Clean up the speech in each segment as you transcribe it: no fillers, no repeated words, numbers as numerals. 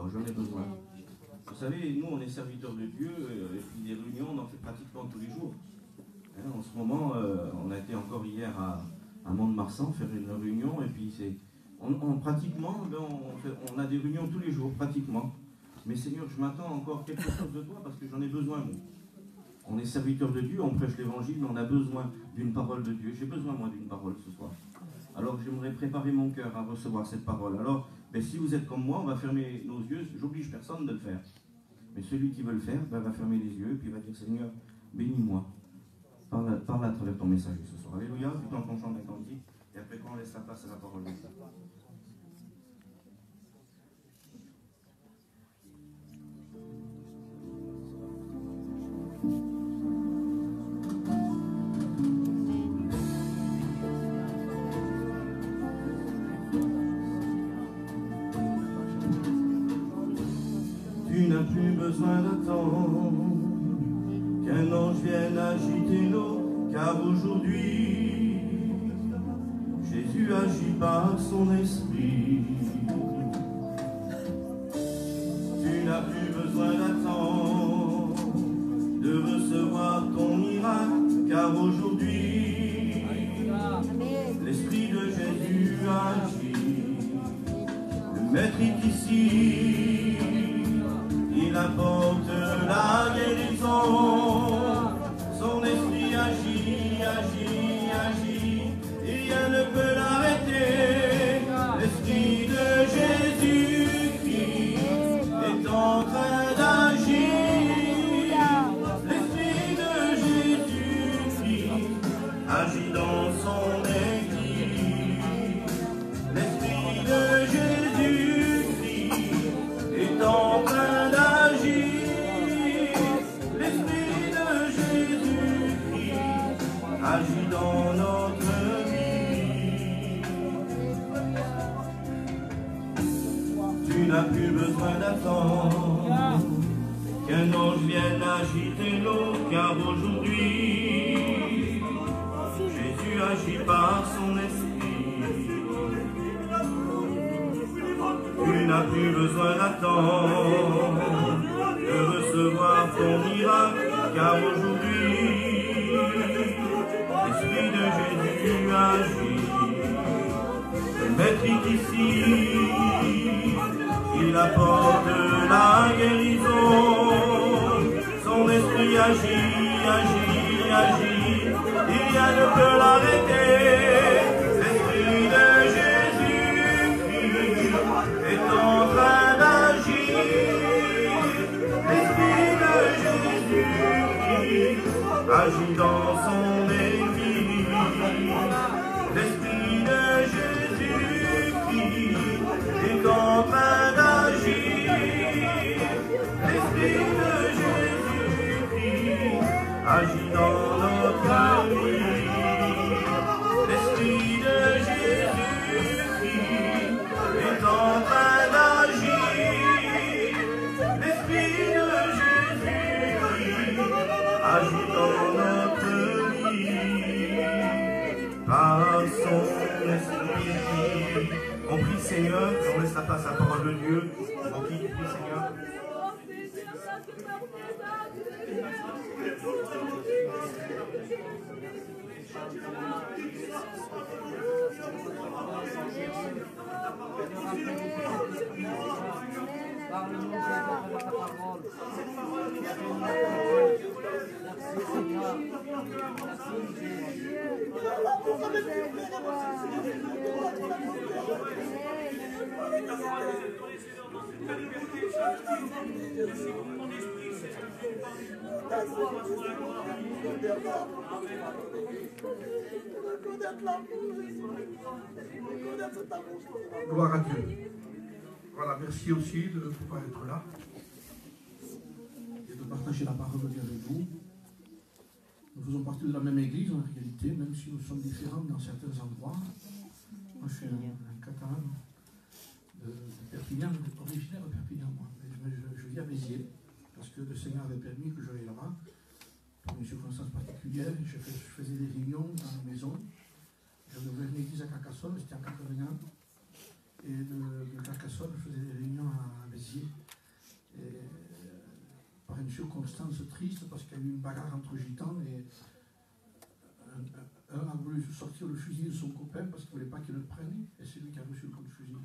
Alors j'en ai besoin. Vous savez, nous on est serviteurs de Dieu, et puis des réunions on en fait pratiquement tous les jours. Hein, en ce moment, on a été encore hier à Mont-de-Marsan faire une réunion, et puis pratiquement, on a des réunions tous les jours, pratiquement. Mais Seigneur, je m'attends encore quelque chose de toi parce que j'en ai besoin, moi. On est serviteurs de Dieu, on prêche l'évangile, mais on a besoin d'une parole de Dieu. J'ai besoin, moi, d'une parole ce soir. Alors j'aimerais préparer mon cœur à recevoir cette parole. Alors, si vous êtes comme moi, on va fermer nos yeux. J'oblige personne de le faire. Mais celui qui veut le faire, va fermer les yeux et puis va dire, Seigneur, bénis-moi. Parle à travers ton message ce soir. Alléluia, du temps qu'on chante un cantique, et après qu'on laisse la place à la parole de Dieu. Tu n'as plus besoin d'attendre qu'un ange vienne agiter l'eau, car aujourd'hui, Jésus agit par son esprit. Tu n'as plus besoin d'attendre de recevoir ton miracle, car aujourd'hui, l'esprit de Jésus agit. Le Maître est ici, il apporte la guérison. Son esprit agit, agit, agit, et rien ne peut l'arrêter. L'esprit de Jésus-Christ est en train d'agir. L'esprit de Jésus-Christ agit dans son église. L'esprit de Jésus-Christ est en train d'agir. L'esprit de Jésus-Christ agit dans notre vie. Tu n'as plus besoin d'attendre qu'un ange vienne agiter l'eau, car aujourd'hui, Jésus agit par son esprit. Tu n'as plus besoin d'attendre de recevoir ton miracle, car aujourd'hui, l'Esprit de Jésus agit. Le Maître est ici, il apporte la guérison. Son esprit agit, agit, agit, et rien ne peut l'arrêter. L'Esprit de Jésus-Christ est en train d'agir. L'Esprit de Jésus-Christ agit dans son église. L'Esprit de Jésus-Christ est en train d'agir. L'Esprit de Jésus-Christ agit dans notre vie. L'Esprit de Jésus-Christ est en train d'agir. L'Esprit de Jésus-Christ agit dans notre vie. Par son esprit. On prie Seigneur, on laisse la place à la parole de Dieu. On prie Seigneur. Gloire à Dieu. Voilà, merci aussi de pouvoir être là et de partager la parole de Dieu avec vous. Nous faisons partie de la même église en réalité, même si nous sommes différents dans certains endroits. Moi, je suis un catalan de Perpignan, originaire de Perpignan, moi. Mais je vis à Béziers, parce que le Seigneur avait permis que j'aille là-bas, pour une circonstance particulière. Je faisais des réunions dans la maison. J'avais ouvert une église à Carcassonne, c'était en 81. Et de Carcassonne, je faisais des réunions à Béziers. circonstance triste parce qu'il y a eu une bagarre entre gitans et un a voulu sortir le fusil de son copain parce qu'il ne voulait pas qu'il le prenne et c'est lui qui a reçu le coup de fusil.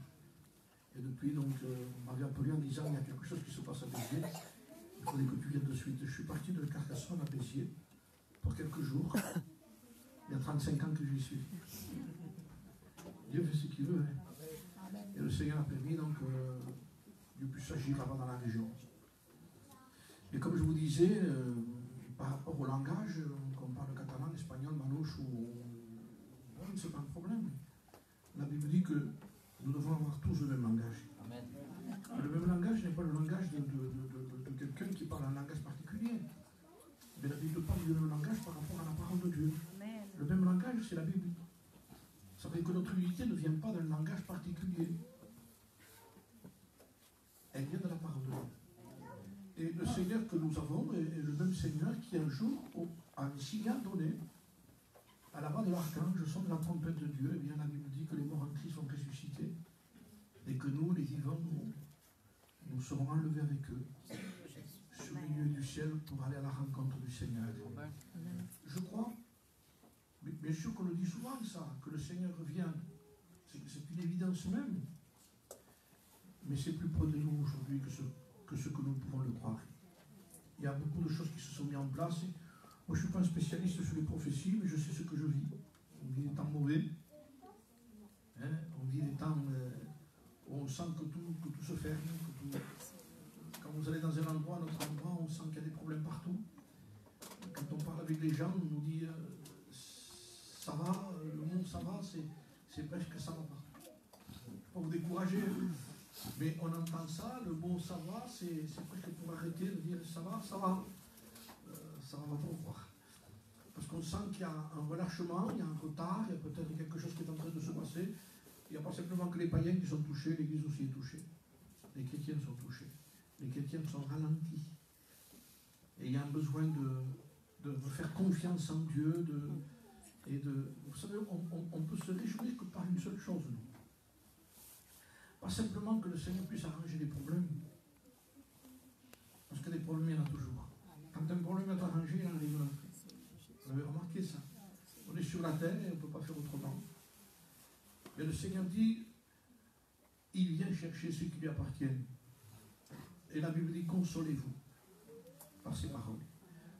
Et depuis, donc, on m'avait appelé en disant il y a quelque chose qui se passe à Béziers, il faudrait que tu viennes de suite. Je suis parti de Carcassonne à Béziers pour quelques jours. Il y a 35 ans que j'y suis. Dieu fait ce qu'il veut. Hein. Et le Seigneur a permis donc Dieu puisse agir là-bas dans la région. Et comme je vous disais, par rapport au langage, qu'on parle catalan, espagnol, manouche ou c'est pas un problème. La Bible dit que nous devons avoir tous le même langage. Amen. Le même langage n'est pas le langage de quelqu'un qui parle un langage particulier. Mais la Bible parle du même langage par rapport à la parole de Dieu. Amen. Le même langage, c'est la Bible. Ça veut dire que notre unité ne vient pas d'un langage particulier. Elle vient de la parole de Dieu. Et le Seigneur que nous avons est le même Seigneur qui un jour a un signal donné à la voix de l'archange, sonne la trompette de Dieu. Et bien la Bible dit que les morts en Christ sont ressuscités et que nous, les vivants, nous serons enlevés avec eux sur les lieux du ciel pour aller à la rencontre du Seigneur. Je crois, mais bien sûr qu'on le dit souvent ça, que le Seigneur revient. C'est une évidence même. Mais c'est plus près de nous aujourd'hui que ce que nous pouvons le croire. Il y a beaucoup de choses qui se sont mises en place. Moi, je ne suis pas un spécialiste sur les prophéties, mais je sais ce que je vis. On vit des temps mauvais. Hein? On vit des temps où on sent que tout se ferme. Quand vous allez dans un endroit, à notre endroit, on sent qu'il y a des problèmes partout. Quand on parle avec les gens, on nous dit ça va, le mot ça va, c'est presque ça va pas. Je ne vais pas vous décourager. Mais on entend ça, le mot ça va, c'est presque pour arrêter de dire ça va, ça va. Ça va pas voir. Parce qu'on sent qu'il y a un relâchement, il y a un retard, il y a peut-être quelque chose qui est en train de se passer. Il n'y a pas simplement que les païens qui sont touchés, l'Église aussi est touchée. Les chrétiens sont touchés. Les chrétiens sont ralentis. Et il y a un besoin de faire confiance en Dieu. Vous savez, on peut se réjouir que par une seule chose, nous. Pas simplement que le Seigneur puisse arranger les problèmes. Parce que des problèmes, il y en a toujours. Quand un problème est arrangé, il en arrive un. Vous avez remarqué ça? On est sur la terre et on ne peut pas faire autrement. Mais le Seigneur dit, il vient chercher ceux qui lui appartiennent. Et la Bible dit, consolez-vous par ses paroles.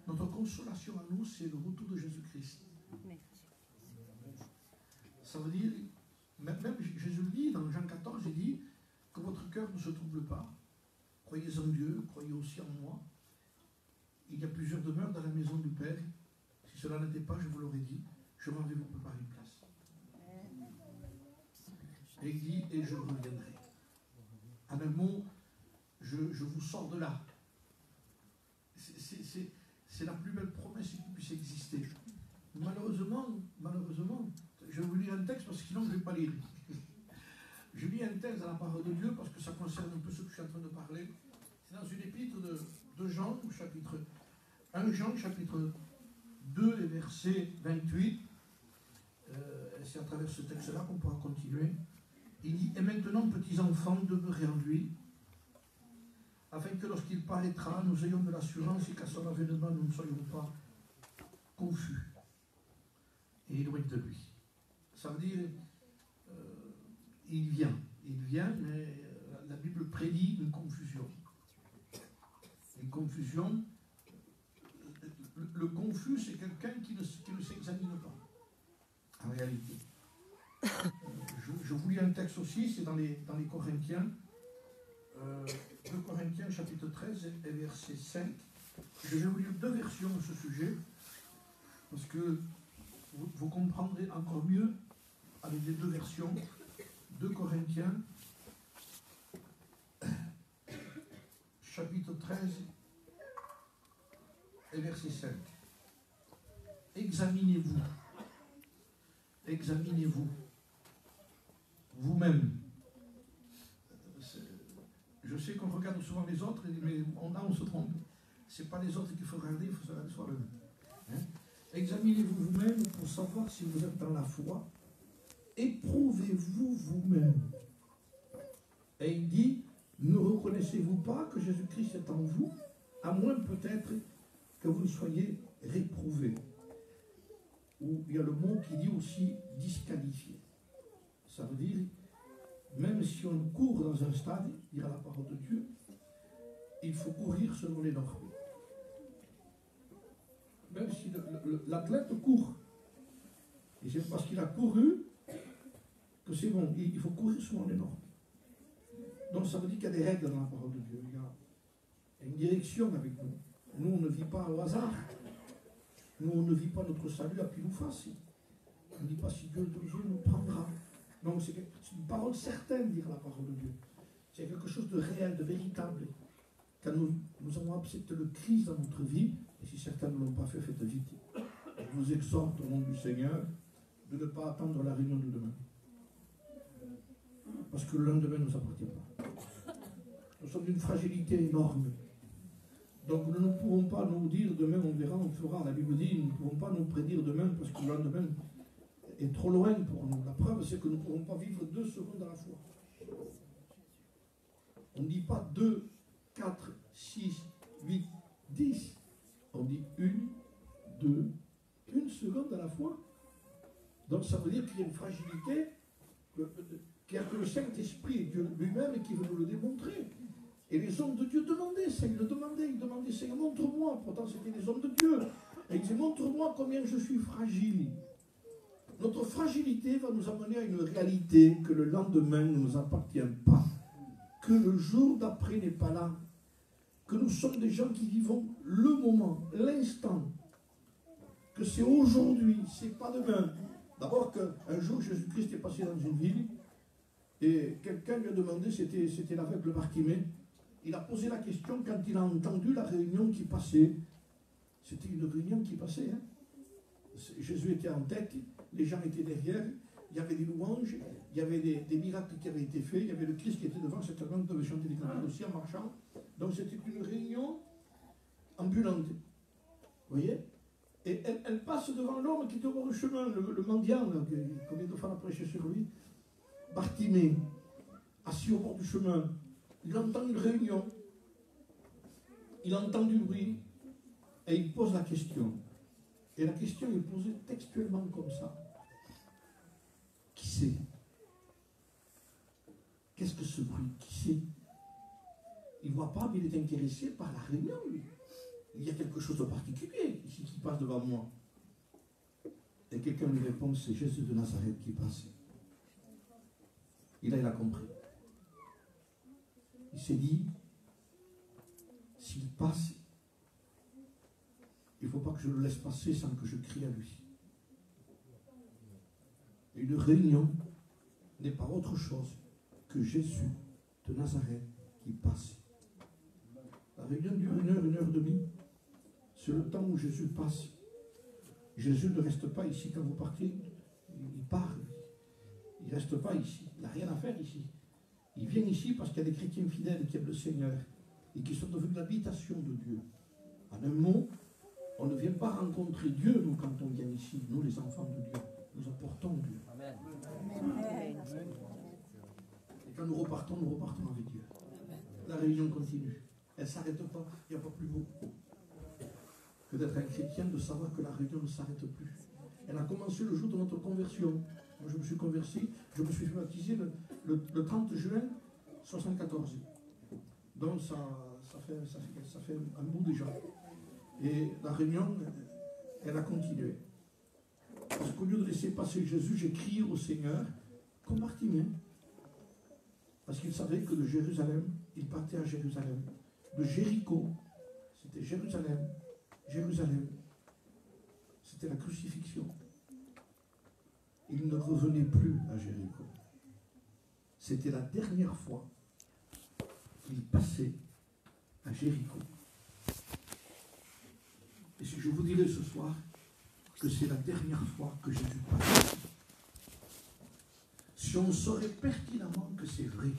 Notre consolation à nous, c'est le retour de Jésus-Christ. Ça veut dire, même Jésus le dit, dans Jean 14, il dit que votre cœur ne se trouble pas. Croyez en Dieu, croyez aussi en moi. Il y a plusieurs demeures dans la maison du Père. Si cela n'était pas, je vous l'aurais dit, je m'en vais vous préparer une place. Et il dit, et je reviendrai. En un mot, je vous sors de là. C'est la plus belle promesse qui puisse exister. Malheureusement, je vais vous lire un texte parce que sinon je ne vais pas lire. Je lis un texte dans la parole de Dieu parce que ça concerne un peu ce que je suis en train de parler. C'est dans une épître de Jean, chapitre 1 Jean, chapitre 2 et verset 28. C'est à travers ce texte-là qu'on pourra continuer. Il dit, et maintenant, petits enfants, demeurez en lui, afin que lorsqu'il paraîtra, nous ayons de l'assurance et qu'à son avènement, nous ne soyons pas confus et éloignés de lui. Ça veut dire, il vient, mais la Bible prédit une confusion. Une confusion. Le confus, c'est quelqu'un qui ne s'examine pas, en réalité. Je vous lis un texte aussi, c'est dans les Corinthiens, 2 Corinthiens chapitre 13 et verset 5. Je vais vous lire 2 versions de ce sujet, parce que vous comprendrez encore mieux avec les 2 versions. 2 Corinthiens, chapitre 13 et verset 5. Examinez-vous vous-même. Je sais qu'on regarde souvent les autres, mais on se trompe. Ce n'est pas les autres qu'il faut regarder, il faut se regarder soi-même. Hein? Examinez-vous vous-même pour savoir si vous êtes dans la foi. Éprouvez-vous vous-même. Et il dit, ne reconnaissez-vous pas que Jésus-Christ est en vous à moins peut-être que vous ne soyez réprouvé. Ou il y a le mot qui dit aussi disqualifié. Ça veut dire, même si on court dans un stade, dire la parole de Dieu, il faut courir selon les normes. Même si l'athlète court, et c'est parce qu'il a couru que c'est bon, il faut courir selon les normes. Donc ça veut dire qu'il y a des règles dans la parole de Dieu. Il y a une direction avec nous. Nous, on ne vit pas au hasard. Nous, on ne vit pas notre salut à pile ou face. On ne dit pas si Dieu nous prendra. Donc c'est une parole certaine, dire la parole de Dieu. C'est quelque chose de réel, de véritable. Quand nous avons accepté le Christ dans notre vie, et si certains ne l'ont pas fait, faites vite. Je vous exhorte au nom du Seigneur de ne pas attendre la réunion de demain. Parce que le lendemain ne nous appartient pas. Nous sommes d'une fragilité énorme. Donc nous ne pourrons pas nous dire demain on verra, on fera. La Bible dit, nous ne pourrons pas nous prédire demain parce que le lendemain est trop loin pour nous. La preuve, c'est que nous ne pourrons pas vivre 2 secondes à la fois. On ne dit pas 2, 4, 6, 8, 10. On dit 1, 2, 1 seconde à la fois. Donc ça veut dire qu'il y a une fragilité, qu'il n'y a que le Saint-Esprit, Dieu lui-même, qui veut nous le démontrer. Et les hommes de Dieu demandaient ça, ils demandaient, Seigneur, montre-moi. Pourtant c'était les hommes de Dieu. Et ils disaient, montre-moi combien je suis fragile. Notre fragilité va nous amener à une réalité que le lendemain ne nous appartient pas. Que le jour d'après n'est pas là. Que nous sommes des gens qui vivons le moment, l'instant. Que c'est aujourd'hui, c'est pas demain. D'abord qu'un jour Jésus-Christ est passé dans une ville et quelqu'un lui a demandé, c'était l'aveugle Bartimée, il a posé la question quand il a entendu la réunion qui passait. C'était une réunion qui passait. Hein. Jésus était en tête, les gens étaient derrière, il y avait des louanges, il y avait des miracles qui avaient été faits, il y avait le Christ qui était devant, cette langue devait chanter des cantiques aussi en marchant. Donc c'était une réunion ambulante. Vous voyez? Et elle passe devant l'homme qui était au bord du chemin, le mendiant, combien de fois on a prêché sur lui, Bartimée, assis au bord du chemin. Il entend une réunion, il entend du bruit, et il pose la question. Et la question est posée textuellement comme ça. Qui c'est? Qu'est-ce que ce bruit? Qui c'est? Il ne voit pas, mais il est intéressé par la réunion, lui. Il y a quelque chose de particulier ici qui passe devant moi. Et quelqu'un lui répond, c'est Jésus de Nazareth qui passe. Il a compris. Il s'est dit, s'il passe, il ne faut pas que je le laisse passer sans que je crie à lui. Une réunion n'est pas autre chose que Jésus de Nazareth qui passe. La réunion dure 1 heure et demie. C'est le temps où Jésus passe. Jésus ne reste pas ici quand vous partez. Il part. Il ne reste pas ici. Il n'a rien à faire ici. Il vient ici parce qu'il y a des chrétiens fidèles qui aiment le Seigneur et qui sont devenus l'habitation de Dieu. En un mot, on ne vient pas rencontrer Dieu, nous, quand on vient ici, nous les enfants de Dieu. Nous apportons Dieu. Amen. Et quand nous repartons avec Dieu. La réunion continue. Elle ne s'arrête pas. Il n'y a pas plus beau que d'être un chrétien, de savoir que la réunion ne s'arrête plus. Elle a commencé le jour de notre conversion. Moi, je me suis converti, je me suis fait baptiser le 30 juin 1974. Donc ça fait un bout déjà. Et la réunion, elle a continué. Parce qu'au lieu de laisser passer Jésus, j'ai crié au Seigneur, comme Bartimée. Parce qu'il savait que de Jérusalem, il partait à Jérusalem. De Jéricho, c'était Jérusalem. Jérusalem, c'était la crucifixion. Il ne revenait plus à Jéricho. C'était la dernière fois qu'il passait à Jéricho. Et si je vous dirais ce soir que c'est la dernière fois que Jésus passe, si on saurait pertinemment que c'est vrai,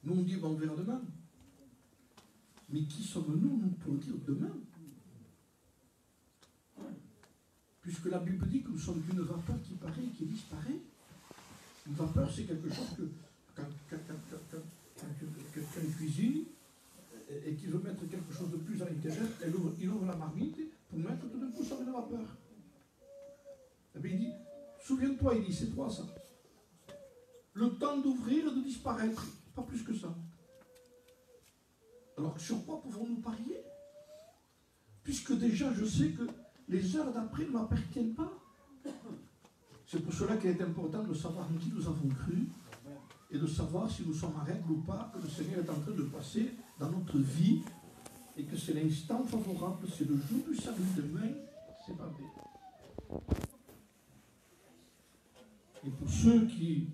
nous on dit bon, on verra demain. Mais qui sommes-nous pour dire demain? Puisque la Bible dit que nous sommes d'une vapeur qui paraît et qui disparaît. Une vapeur, c'est quelque chose que quand quelqu'un cuisine, et qu'il veut mettre quelque chose de plus à l'intérieur, il ouvre la marmite pour mettre tout d'un coup ça met de la vapeur. Et bien il dit, souviens-toi, il dit, c'est toi ça. Le temps d'ouvrir et de disparaître, pas plus que ça. Alors sur quoi pouvons-nous parier? Puisque déjà je sais que les heures d'après ne m'appartiennent pas. C'est pour cela qu'il est important de savoir en qui nous avons cru et de savoir si nous sommes en règle ou pas, que le Seigneur est en train de passer dans notre vie et que c'est l'instant favorable, c'est le jour du salut. Demain, c'est pas vrai. Et pour ceux qui,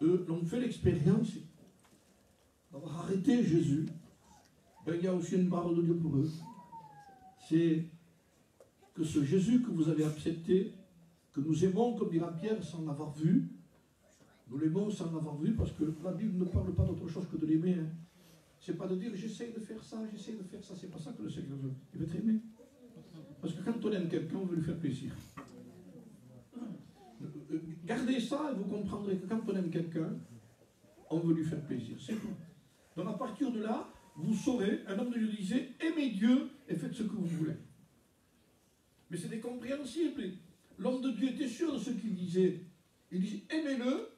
eux, l'ont fait l'expérience d'avoir arrêté Jésus, ben, il y a aussi une parole de Dieu pour eux. C'est que ce Jésus que vous avez accepté, que nous aimons, comme dira Pierre, sans l'avoir vu, nous l'aimons sans l'avoir vu, parce que la Bible ne parle pas d'autre chose que de l'aimer. Hein. C'est pas de dire j'essaie de faire ça, c'est pas ça que le Seigneur veut. Il veut t'aimer. Parce que quand on aime quelqu'un, on veut lui faire plaisir. Gardez ça et vous comprendrez que quand on aime quelqu'un, on veut lui faire plaisir. C'est tout. Donc à partir de là, vous saurez, un homme de Dieu disait, aimez Dieu et faites ce que vous voulez. Mais c'était compréhensible. L'homme de Dieu était sûr de ce qu'il disait. Il disait, aimez-le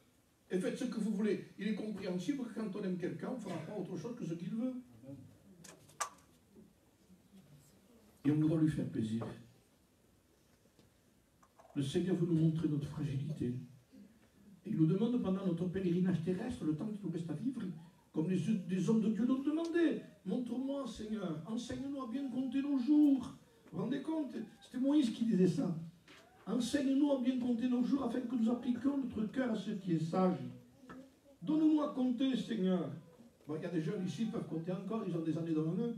et faites ce que vous voulez. Il est compréhensible que quand on aime quelqu'un, on ne fera pas autre chose que ce qu'il veut. Et on voudra lui faire plaisir. Le Seigneur veut nous montrer notre fragilité. Il nous demande pendant notre pèlerinage terrestre, le temps qu'il nous reste à vivre, comme les hommes de Dieu nous demandaient, montre-moi, Seigneur, enseigne-nous à bien compter nos jours. Vous vous rendez compte? C'était Moïse qui disait ça. Enseigne-nous à bien compter nos jours afin que nous appliquions notre cœur à ce qui est sage. Donne-nous à compter, Seigneur. Bon, il y a des jeunes ici qui peuvent compter encore, ils ont des années devant eux.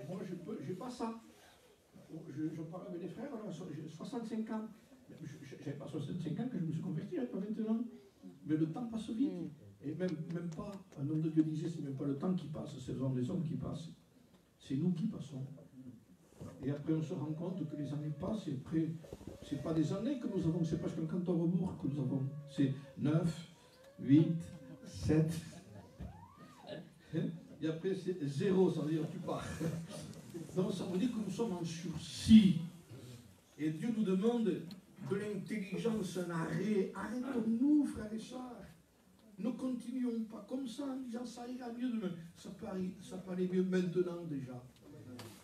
Moi, je n'ai pas ça. Je parle avec les frères, j'ai 65 ans. Je n'avais pas 65 ans que je me suis converti, pas 21 ans. Mais le temps passe vite. Et même pas, un homme de Dieu disait, c'est même pas le temps qui passe, c'est les hommes qui passent. C'est nous qui passons. Et après, on se rend compte que les années passent, et après, ce n'est pas des années que nous avons, c'est parce qu'un compte à rebours que nous avons. C'est 9, 8, 7. Et après, c'est 0, ça veut dire tu pars. Donc, ça veut dire que nous sommes en sursis. Et Dieu nous demande de l'intelligence, un arrêt. Arrêtons-nous, frères et sœurs. Ne continuons pas comme ça en disant ça ira mieux demain. Ça peut aller mieux maintenant déjà.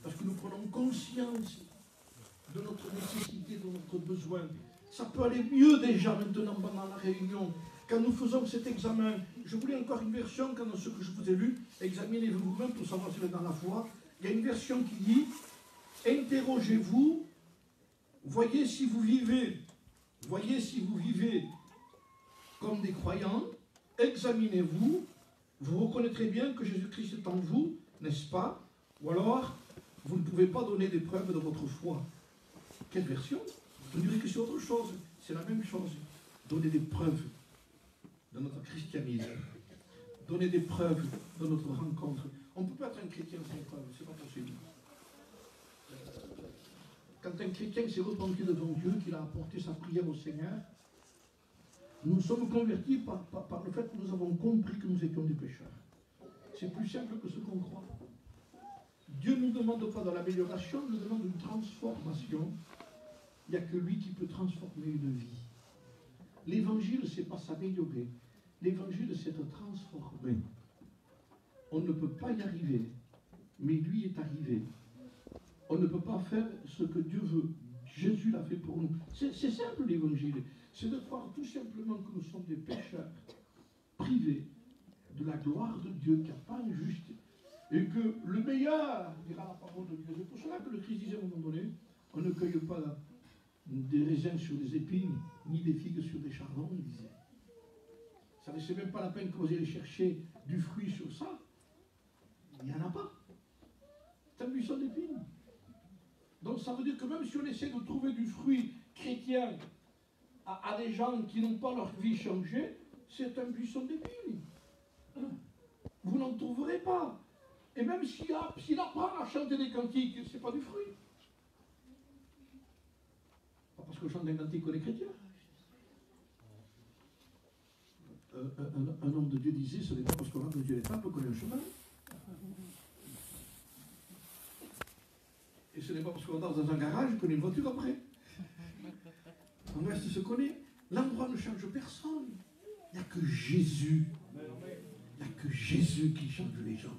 Parce que nous prenons conscience de notre nécessité, de notre besoin. Ça peut aller mieux déjà maintenant pendant la réunion. Quand nous faisons cet examen, je voulais encore une version, quand dans ce que je vous ai lu, examinez-vous vous-même pour savoir si vous êtes dans la foi. Il y a une version qui dit, interrogez-vous, voyez si vous vivez comme des croyants, examinez-vous, vous reconnaîtrez bien que Jésus-Christ est en vous, n'est-ce pas? Ou alors, vous ne pouvez pas donner des preuves de votre foi. Quelle version? On dirait que c'est autre chose. C'est la même chose. Donner des preuves de notre christianisme. Donner des preuves de notre rencontre. On ne peut pas être un chrétien sans preuve, c'est pas possible. Quand un chrétien s'est repenti devant Dieu, qu'il a apporté sa prière au Seigneur, nous sommes convertis par le fait que nous avons compris que nous étions des pécheurs. C'est plus simple que ce qu'on croit. Dieu ne nous demande pas de l'amélioration, il nous demande une transformation. Il n'y a que lui qui peut transformer une vie. L'évangile, ce n'est pas s'améliorer. L'évangile, c'est être transformé. On ne peut pas y arriver, mais lui est arrivé. On ne peut pas faire ce que Dieu veut. Jésus l'a fait pour nous. C'est simple l'évangile. C'est de croire tout simplement que nous sommes des pécheurs privés de la gloire de Dieu, qui n'a pas injuste. Et que le meilleur, dira la parole de Dieu. C'est pour cela que le Christ disait à un moment donné, on ne cueille pas des raisins sur des épines, ni des figues sur des chardons, il disait. Ça ne c'est même pas la peine que vous allez chercher du fruit sur ça. Il n'y en a pas. C'est un buisson d'épines. Donc ça veut dire que même si on essaie de trouver du fruit chrétien à des gens qui n'ont pas leur vie changée, c'est un buisson d'épines. Vous n'en trouverez pas. Et même s'il apprend à chanter des cantiques, ce n'est pas du fruit. Pas parce que je chante des cantiques qu'on est chrétien. Un homme de Dieu disait, ce n'est pas parce qu'on rentre dans Dieu l'étape qu'on est un chemin. Et ce n'est pas parce qu'on danse dans un garage qu'on a une voiture après. On reste ce qu'on est. L'endroit ne change personne. Il n'y a que Jésus. Il n'y a que Jésus qui change les gens.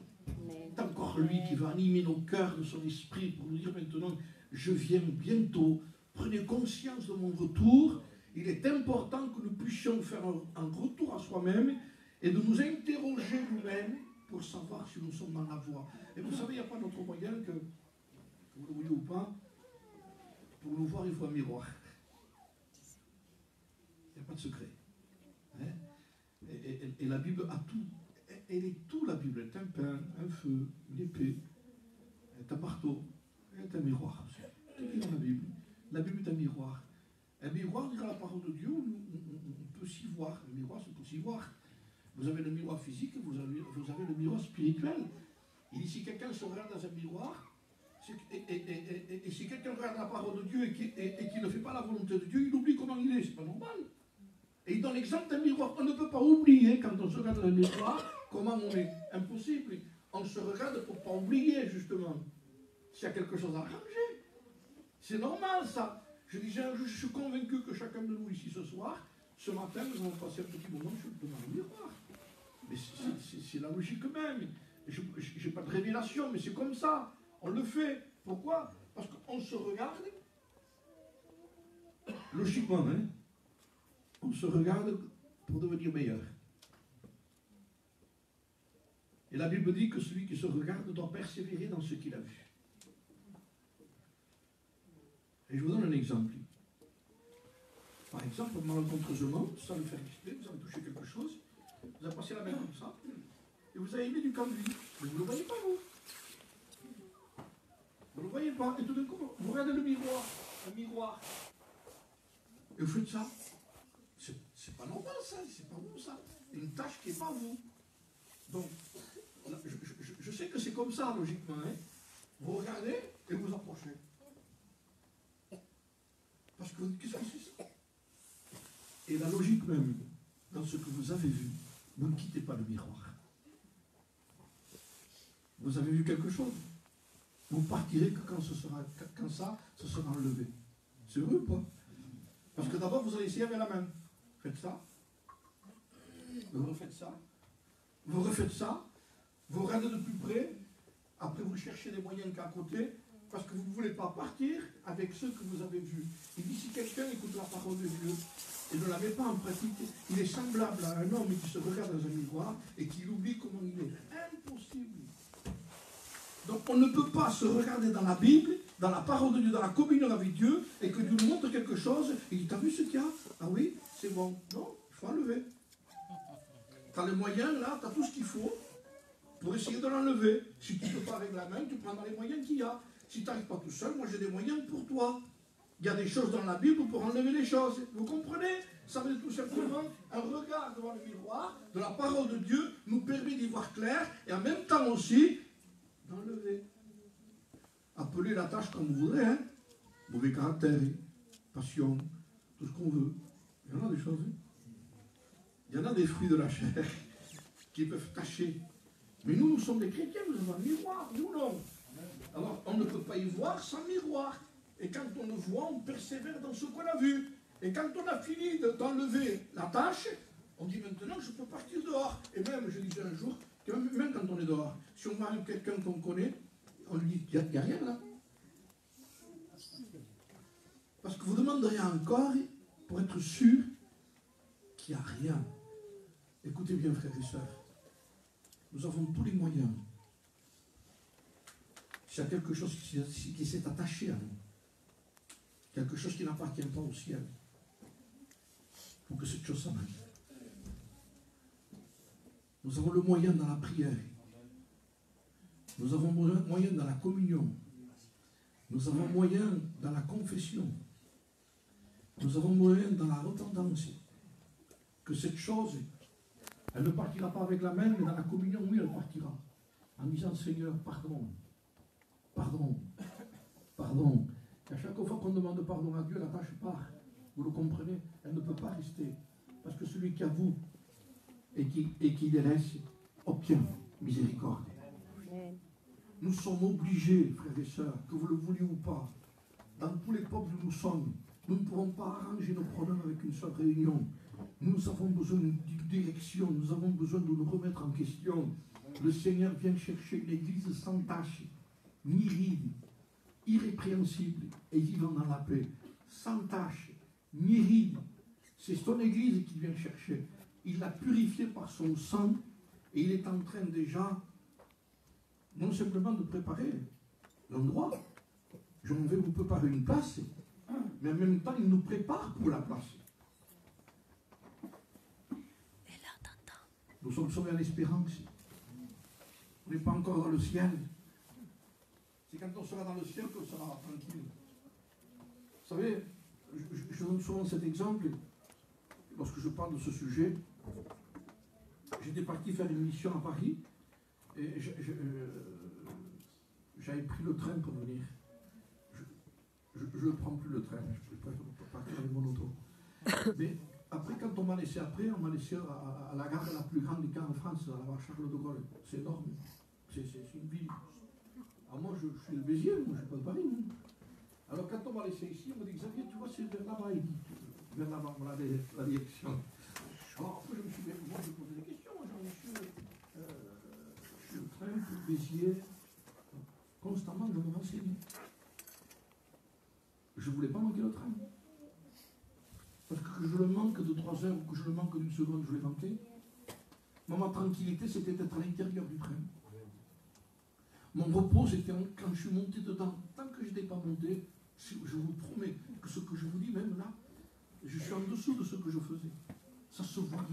C'est encore lui qui va animer nos cœurs de son esprit pour nous dire maintenant, je viens bientôt. Prenez conscience de mon retour. Il est important que nous puissions faire un retour à soi-même et de nous interroger nous-mêmes pour savoir si nous sommes dans la voie. Et vous savez, il n'y a pas d'autre moyen que vous le voyez ou pas, pour nous voir, il faut un miroir. Il n'y a pas de secret. Hein? Et la Bible a tout. Elle est tout, la Bible. Elle est un pain, un feu, une épée, elle est un marteau, elle est un miroir. Tout est dans la Bible. La Bible est un miroir. Un miroir, dans la parole de Dieu, on peut s'y voir. Le miroir, c'est pour s'y voir. Vous avez le miroir physique, vous avez le miroir spirituel. Il dit, si quelqu'un se regarde dans un miroir, et si quelqu'un regarde la parole de Dieu et qui ne fait pas la volonté de Dieu, il oublie comment il est. C'est pas normal. Et il donne l'exemple d'un miroir. On ne peut pas oublier, quand on se regarde dans le miroir, comment on est. Impossible. On se regarde pour ne pas oublier, justement, s'il y a quelque chose à arranger. C'est normal, ça. Je disais un jour, je suis convaincu que chacun de nous ici ce soir, ce matin, nous allons passer un petit moment devant le miroir. Mais c'est la logique même. Je n'ai pas de révélation, mais c'est comme ça. On le fait. Pourquoi? Parce qu'on se regarde, logiquement, hein, on se regarde pour devenir meilleur. Et la Bible dit que celui qui se regarde doit persévérer dans ce qu'il a vu. Et je vous donne un exemple. Par exemple, malencontreusement, sans le faire exprès, vous avez touché quelque chose, vous avez passé la main comme ça, et vous avez mis du cambouis. Mais vous ne le voyez pas, vous. Vous ne le voyez pas. Et tout d'un coup, vous regardez le miroir, un miroir. Et vous faites ça. C'est pas normal, ça. C'est pas vous, ça. Une tâche qui n'est pas vous. Donc, je sais que c'est comme ça, logiquement. Hein. Vous regardez et vous approchez. Parce que qu'est-ce que c'est ça? Et la logique même, dans ce que vous avez vu, vous ne quittez pas le miroir. Vous avez vu quelque chose? Vous partirez que quand ça se sera enlevé. C'est vrai ou pas? Parce que d'abord, vous allez essayer avec la main. Faites ça. Vous refaites ça. Vous refaites ça. Vous regardez de plus près. Après, vous cherchez des moyens qu'à côté. Parce que vous ne voulez pas partir avec ce que vous avez vu. Il dit, si quelqu'un écoute la parole de Dieu et ne la met pas en pratique, il est semblable à un homme qui se regarde dans un miroir et qui oublie comment il est. Impossible. Donc on ne peut pas se regarder dans la Bible, dans la parole de Dieu, dans la communion avec Dieu, et que Dieu nous montre quelque chose, et il dit, t'as vu ce qu'il y a? Ah oui, c'est bon. Non, il faut enlever. Tu as les moyens, là, tu as tout ce qu'il faut pour essayer de l'enlever. Si tu ne peux pas avec la main, tu prends dans les moyens qu'il y a. Si tu n'arrives pas tout seul, moi j'ai des moyens pour toi. Il y a des choses dans la Bible pour enlever les choses. Vous comprenez? Ça veut dire tout simplement un regard devant le miroir de la parole de Dieu nous permet d'y voir clair et en même temps aussi d'enlever. Appelez la tâche comme vous voudrez. Hein? Mauvais caractère, passion, tout ce qu'on veut. Il y en a des choses. Hein? Il y en a des fruits de la chair qui peuvent tâcher. Mais nous sommes des chrétiens, nous avons un miroir. Nous non. Alors, on ne peut pas y voir sans miroir. Et quand on le voit, on persévère dans ce qu'on a vu. Et quand on a fini d'enlever la tâche, on dit maintenant, je peux partir dehors. Et même, je disais un jour, que même quand on est dehors, si on voit quelqu'un qu'on connaît, on lui dit, il n'y a rien là. Parce que vous demanderez encore, pour être sûr, qu'il n'y a rien. Écoutez bien, frères et sœurs. Nous avons tous les moyens. S'il y a quelque chose qui s'est attaché à nous, quelque chose qui n'appartient pas au ciel, pour que cette chose s'arrête. Nous avons le moyen dans la prière. Nous avons le moyen dans la communion. Nous avons moyen dans la confession. Nous avons moyen dans la repentance. Que cette chose, elle ne partira pas avec la main, mais dans la communion, oui, elle partira. En disant, Seigneur, pardon. Pardon. Pardon. Et à chaque fois qu'on demande pardon à Dieu, la tâche part. Vous le comprenez? Elle ne peut pas rester. Parce que celui qui avoue et qui les laisse obtient miséricorde. Nous sommes obligés, frères et sœurs, que vous le vouliez ou pas, dans tous les peuples où nous sommes, nous ne pourrons pas arranger nos problèmes avec une seule réunion. Nous avons besoin d'une direction, nous avons besoin de nous remettre en question. Le Seigneur vient chercher une église sans tache, ni ride, irrépréhensible et vivant dans la paix. Sans tache, ni ride. C'est son église qu'il vient chercher. Il l'a purifiée par son sang et il est en train déjà, non simplement de préparer l'endroit. Je vais vous préparer une place, mais en même temps, il nous prépare pour la place. Nous sommes sauvés en espérance. On n'est pas encore dans le ciel. C'est quand on sera dans le ciel qu'on sera tranquille. Vous savez, je donne souvent cet exemple. Lorsque je parle de ce sujet, j'étais parti faire une mission à Paris et j'avais pris le train pour venir. Je ne prends plus le train, je peux partir avec mon auto. Mais après, quand on m'a laissé à la gare la plus grande des gares en France, à la gare Charles de Gaulle. C'est énorme. C'est une ville. Alors moi, je suis le Béziers, moi, je ne suis pas de Paris. Hein. Alors quand on m'a laissé ici, on m'a dit, Xavier, tu vois, c'est vers là-bas, il dit. Vers là-bas, voilà la direction. Alors après, je me suis dit, moi, je posais des questions. Jean-Michel, je suis le train, le Béziers, constamment, je me renseignais. Je ne voulais pas manquer le train. Parce que je le manque de 3 heures ou que je le manque d'une seconde, je l'ai manqué. Moi, ma tranquillité, c'était d'être à l'intérieur du train. Mon repos, c'était quand je suis monté dedans. Tant que je n'étais pas monté, je vous promets que ce que je vous dis, même là, je suis en dessous de ce que je faisais. Ça se voyait.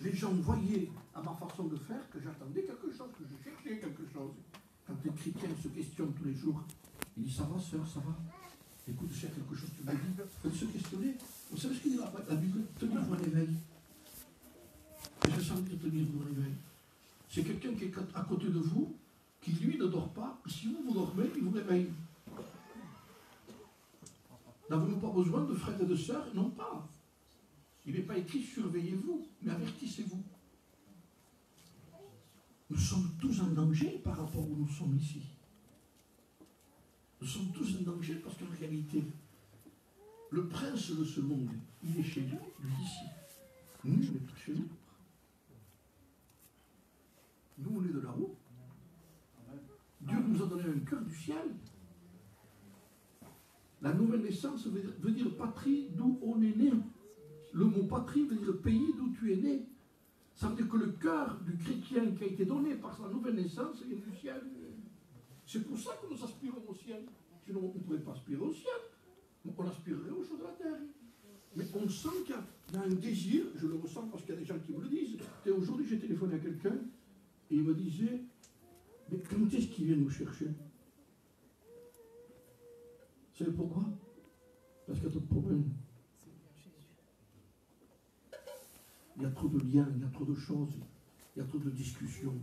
Les gens voyaient à ma façon de faire que j'attendais quelque chose, que je cherchais quelque chose. Quand les chrétiens se questionnent tous les jours, ils disent, ça va, sœur, ça va. Écoute, s'il y a quelque chose que tu me dis, faut se questionner. Vous savez ce qu'il dit la Bible? Tenir-vous en éveil. Qu'est-ce que ça veut dire tenir-vous en éveil? C'est quelqu'un qui est à côté de vous, qui lui ne dort pas, si vous dormez, il vous réveille. N'avons-nous pas besoin de frères et de sœurs? Non pas. Il n'est pas écrit surveillez-vous, mais avertissez-vous. Nous sommes tous en danger par rapport où nous sommes ici. Nous sommes tous en danger parce qu'en réalité, le prince de ce monde, il est chez lui, lui ici. Nous, on est tous chez nous. Nous, on est de là-haut. Dieu nous a donné un cœur du ciel. La nouvelle naissance veut dire patrie d'où on est né. Le mot patrie veut dire pays d'où tu es né. Ça veut dire que le cœur du chrétien qui a été donné par sa nouvelle naissance vient du ciel. C'est pour ça que nous aspirons au ciel. Sinon, on ne pourrait pas aspirer au ciel. On aspirerait aux choses de la terre. Mais on sent qu'il y a un désir, je le ressens parce qu'il y a des gens qui me le disent. Et aujourd'hui, j'ai téléphoné à quelqu'un et il me disait, mais quand est-ce qu'il vient nous chercher? Vous savez pourquoi? Parce qu'il y a trop de problèmes. Il y a trop de liens, il y a trop de choses, il y a trop de discussions.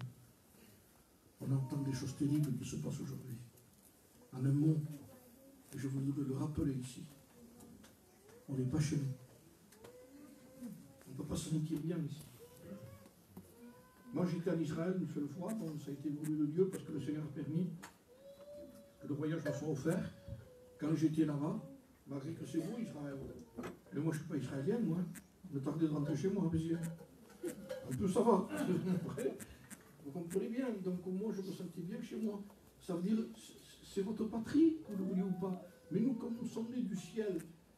On entend des choses terribles qui se passent aujourd'hui. En un mot, je voudrais le rappeler ici. On n'est pas chez nous. On ne peut pas se sentir bien ici. Moi, j'étais en Israël une seule fois. Bon, ça a été voulu de Dieu parce que le Seigneur a permis que le voyage me soit offert. Quand j'étais là-bas, malgré que c'est vous, Israël. Mais moi, je ne suis pas israélien, moi. Je me tardais de rentrer chez moi, Béziers. Un peu ça va. Vous comprenez bien. Donc, moi, je me sentais bien chez moi. Ça veut dire, c'est votre patrie, que vous le vouliez ou pas. Mais nous, comme nous sommes nés du ciel,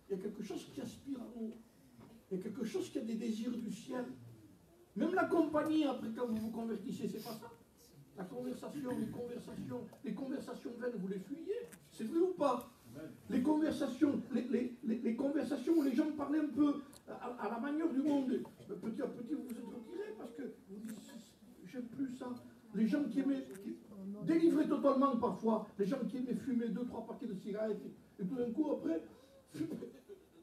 il y a quelque chose qui aspire à nous. Il y a quelque chose qui a des désirs du ciel. Même la compagnie, après quand vous vous convertissez, c'est pas ça. La conversation, les conversations vaines, vous les fuyez. C'est vrai ou pas? Les conversations, les conversations où les gens parlaient un peu à la manière du monde. Petit à petit, vous vous êtes retirés parce que vous dites, j'aime plus ça. Les gens qui aimaient, délivrés totalement parfois, les gens qui aimaient fumer 2-3 paquets de cigarettes, et tout d'un coup, après,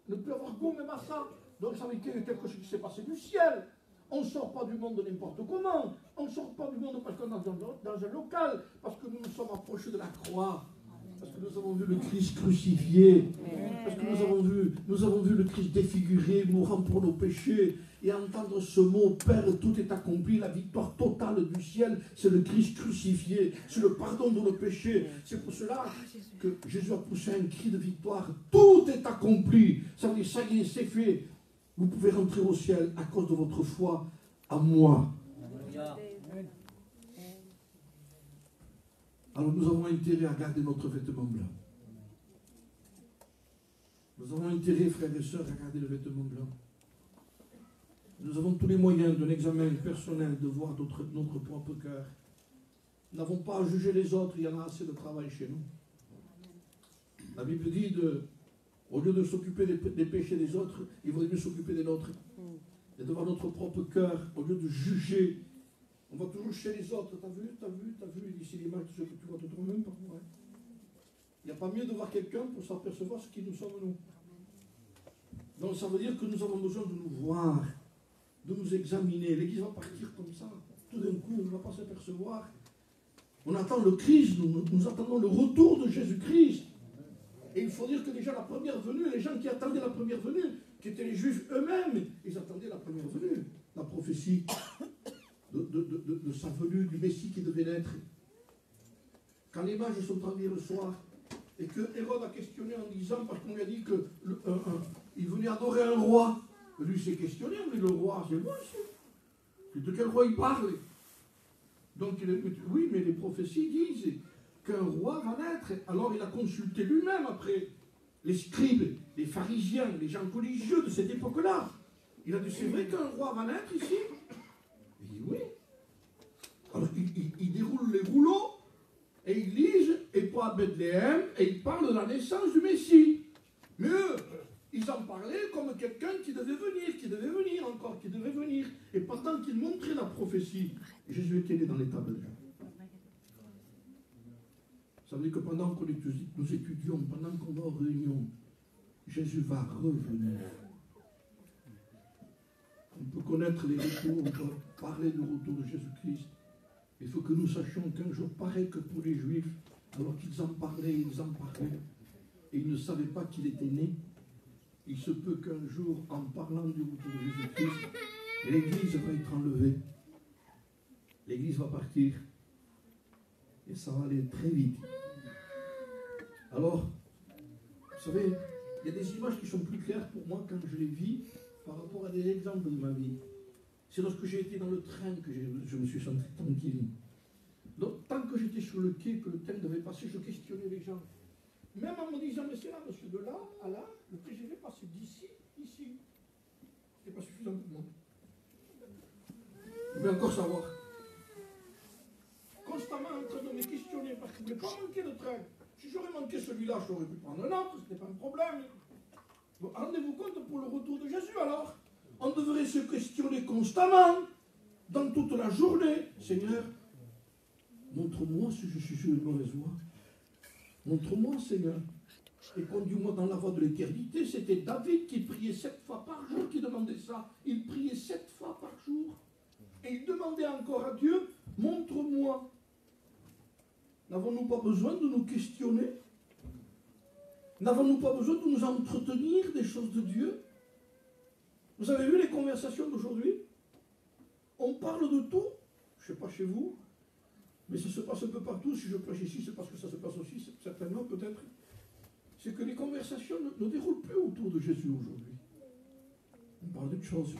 ne plus avoir goût même à ça. Donc ça veut dire qu'il y a quelque chose qui s'est passé du ciel. On ne sort pas du monde n'importe comment. On ne sort pas du monde parce qu'on est dans un local, parce que nous nous sommes approchés de la croix. Parce que nous avons vu le Christ crucifié. Parce que nous avons vu le Christ défiguré, mourant pour nos péchés. Et entendre ce mot, Père, tout est accompli, la victoire totale du ciel, c'est le Christ crucifié, c'est le pardon de nos péchés. C'est pour cela que Jésus a poussé un cri de victoire. Tout est accompli. Ça veut dire, ça y est, c'est fait. Vous pouvez rentrer au ciel à cause de votre foi à moi. Alors nous avons intérêt à garder notre vêtement blanc. Nous avons intérêt, frères et sœurs, à garder le vêtement blanc. Nous avons tous les moyens d'un examen personnel de voir notre propre cœur. Nous n'avons pas à juger les autres, il y en a assez de travail chez nous. La Bible dit, au lieu de s'occuper des péchés des autres, il vaudrait mieux s'occuper des nôtres. Et de voir notre propre cœur, au lieu de juger. On va toujours chez les autres. T'as vu, ici l'image de ce que tu vois de toi-même par moi. Il n'y a pas mieux de voir quelqu'un pour s'apercevoir ce qui nous sommes nous. Donc ça veut dire que nous avons besoin de nous voir, de nous examiner. L'Église va partir comme ça. Tout d'un coup, on ne va pas s'apercevoir. On attend le Christ, nous attendons le retour de Jésus-Christ. Et il faut dire que déjà la première venue, les gens qui attendaient la première venue, qui étaient les Juifs eux-mêmes, ils attendaient la première venue. La prophétie de sa venue, du Messie qui devait naître. Quand les mages sont arrivés le soir, et que Hérode a questionné en disant, parce qu'on lui a dit qu'il venait adorer un roi, lui s'est questionné, mais le roi, c'est moi, de quel roi il parle? Donc, oui, mais les prophéties disent qu'un roi va naître. Alors il a consulté lui-même après les scribes, les pharisiens, les gens religieux de cette époque-là. Il a dit, c'est vrai qu'un roi va naître ici? Il dit oui. Alors il déroule les rouleaux et ils lisent, et pas à Bethléem, et ils parlent de la naissance du Messie. Mais eux, ils en parlaient comme quelqu'un qui devait venir encore, qui devait venir. Et pendant qu'ils montraient la prophétie, Jésus était né dans l'état de Dieu. Ça veut dire que pendant que nous étudions, pendant qu'on va aux réunions, Jésus va revenir. On peut connaître les retours, on peut parler du retour de Jésus-Christ. Il faut que nous sachions qu'un jour pareil que pour les Juifs, alors qu'ils en parlaient, et ils ne savaient pas qu'il était né, il se peut qu'un jour, en parlant du retour de Jésus-Christ, l'Église va être enlevée. L'Église va partir. Et ça va aller très vite. Alors, vous savez, il y a des images qui sont plus claires pour moi quand je les vis par rapport à des exemples de ma vie. C'est lorsque j'ai été dans le train que je me suis senti tranquille. Donc, tant que j'étais sur le quai, que le train devait passer, je questionnais les gens. Même en me disant, mais c'est là, monsieur, de là à là, le TGV passait d'ici, ici. C'était pas suffisant pour moi. Je veux encore savoir. Constamment en train de me questionner, parce que je ne voulais pas manquer de train. Si j'aurais manqué celui-là, j'aurais pu prendre un autre, ce n'était pas un problème. Bon, rendez-vous compte pour le retour de Jésus alors. On devrait se questionner constamment, dans toute la journée. Seigneur, montre-moi si je suis sur une mauvaise voie. Montre-moi, Seigneur. Et conduis-moi dans la voie de l'éternité. C'était David qui priait 7 fois par jour qui demandait ça. Il priait 7 fois par jour. Et il demandait encore à Dieu, montre-moi. N'avons-nous pas besoin de nous questionner? N'avons-nous pas besoin de nous entretenir des choses de Dieu? Vous avez vu les conversations d'aujourd'hui? On parle de tout. Je ne sais pas chez vous, mais ça se passe un peu partout. Si je prêche ici, c'est parce que ça se passe aussi, certainement, peut-être. C'est que les conversations ne déroulent plus autour de Jésus aujourd'hui. On parle d'une chose,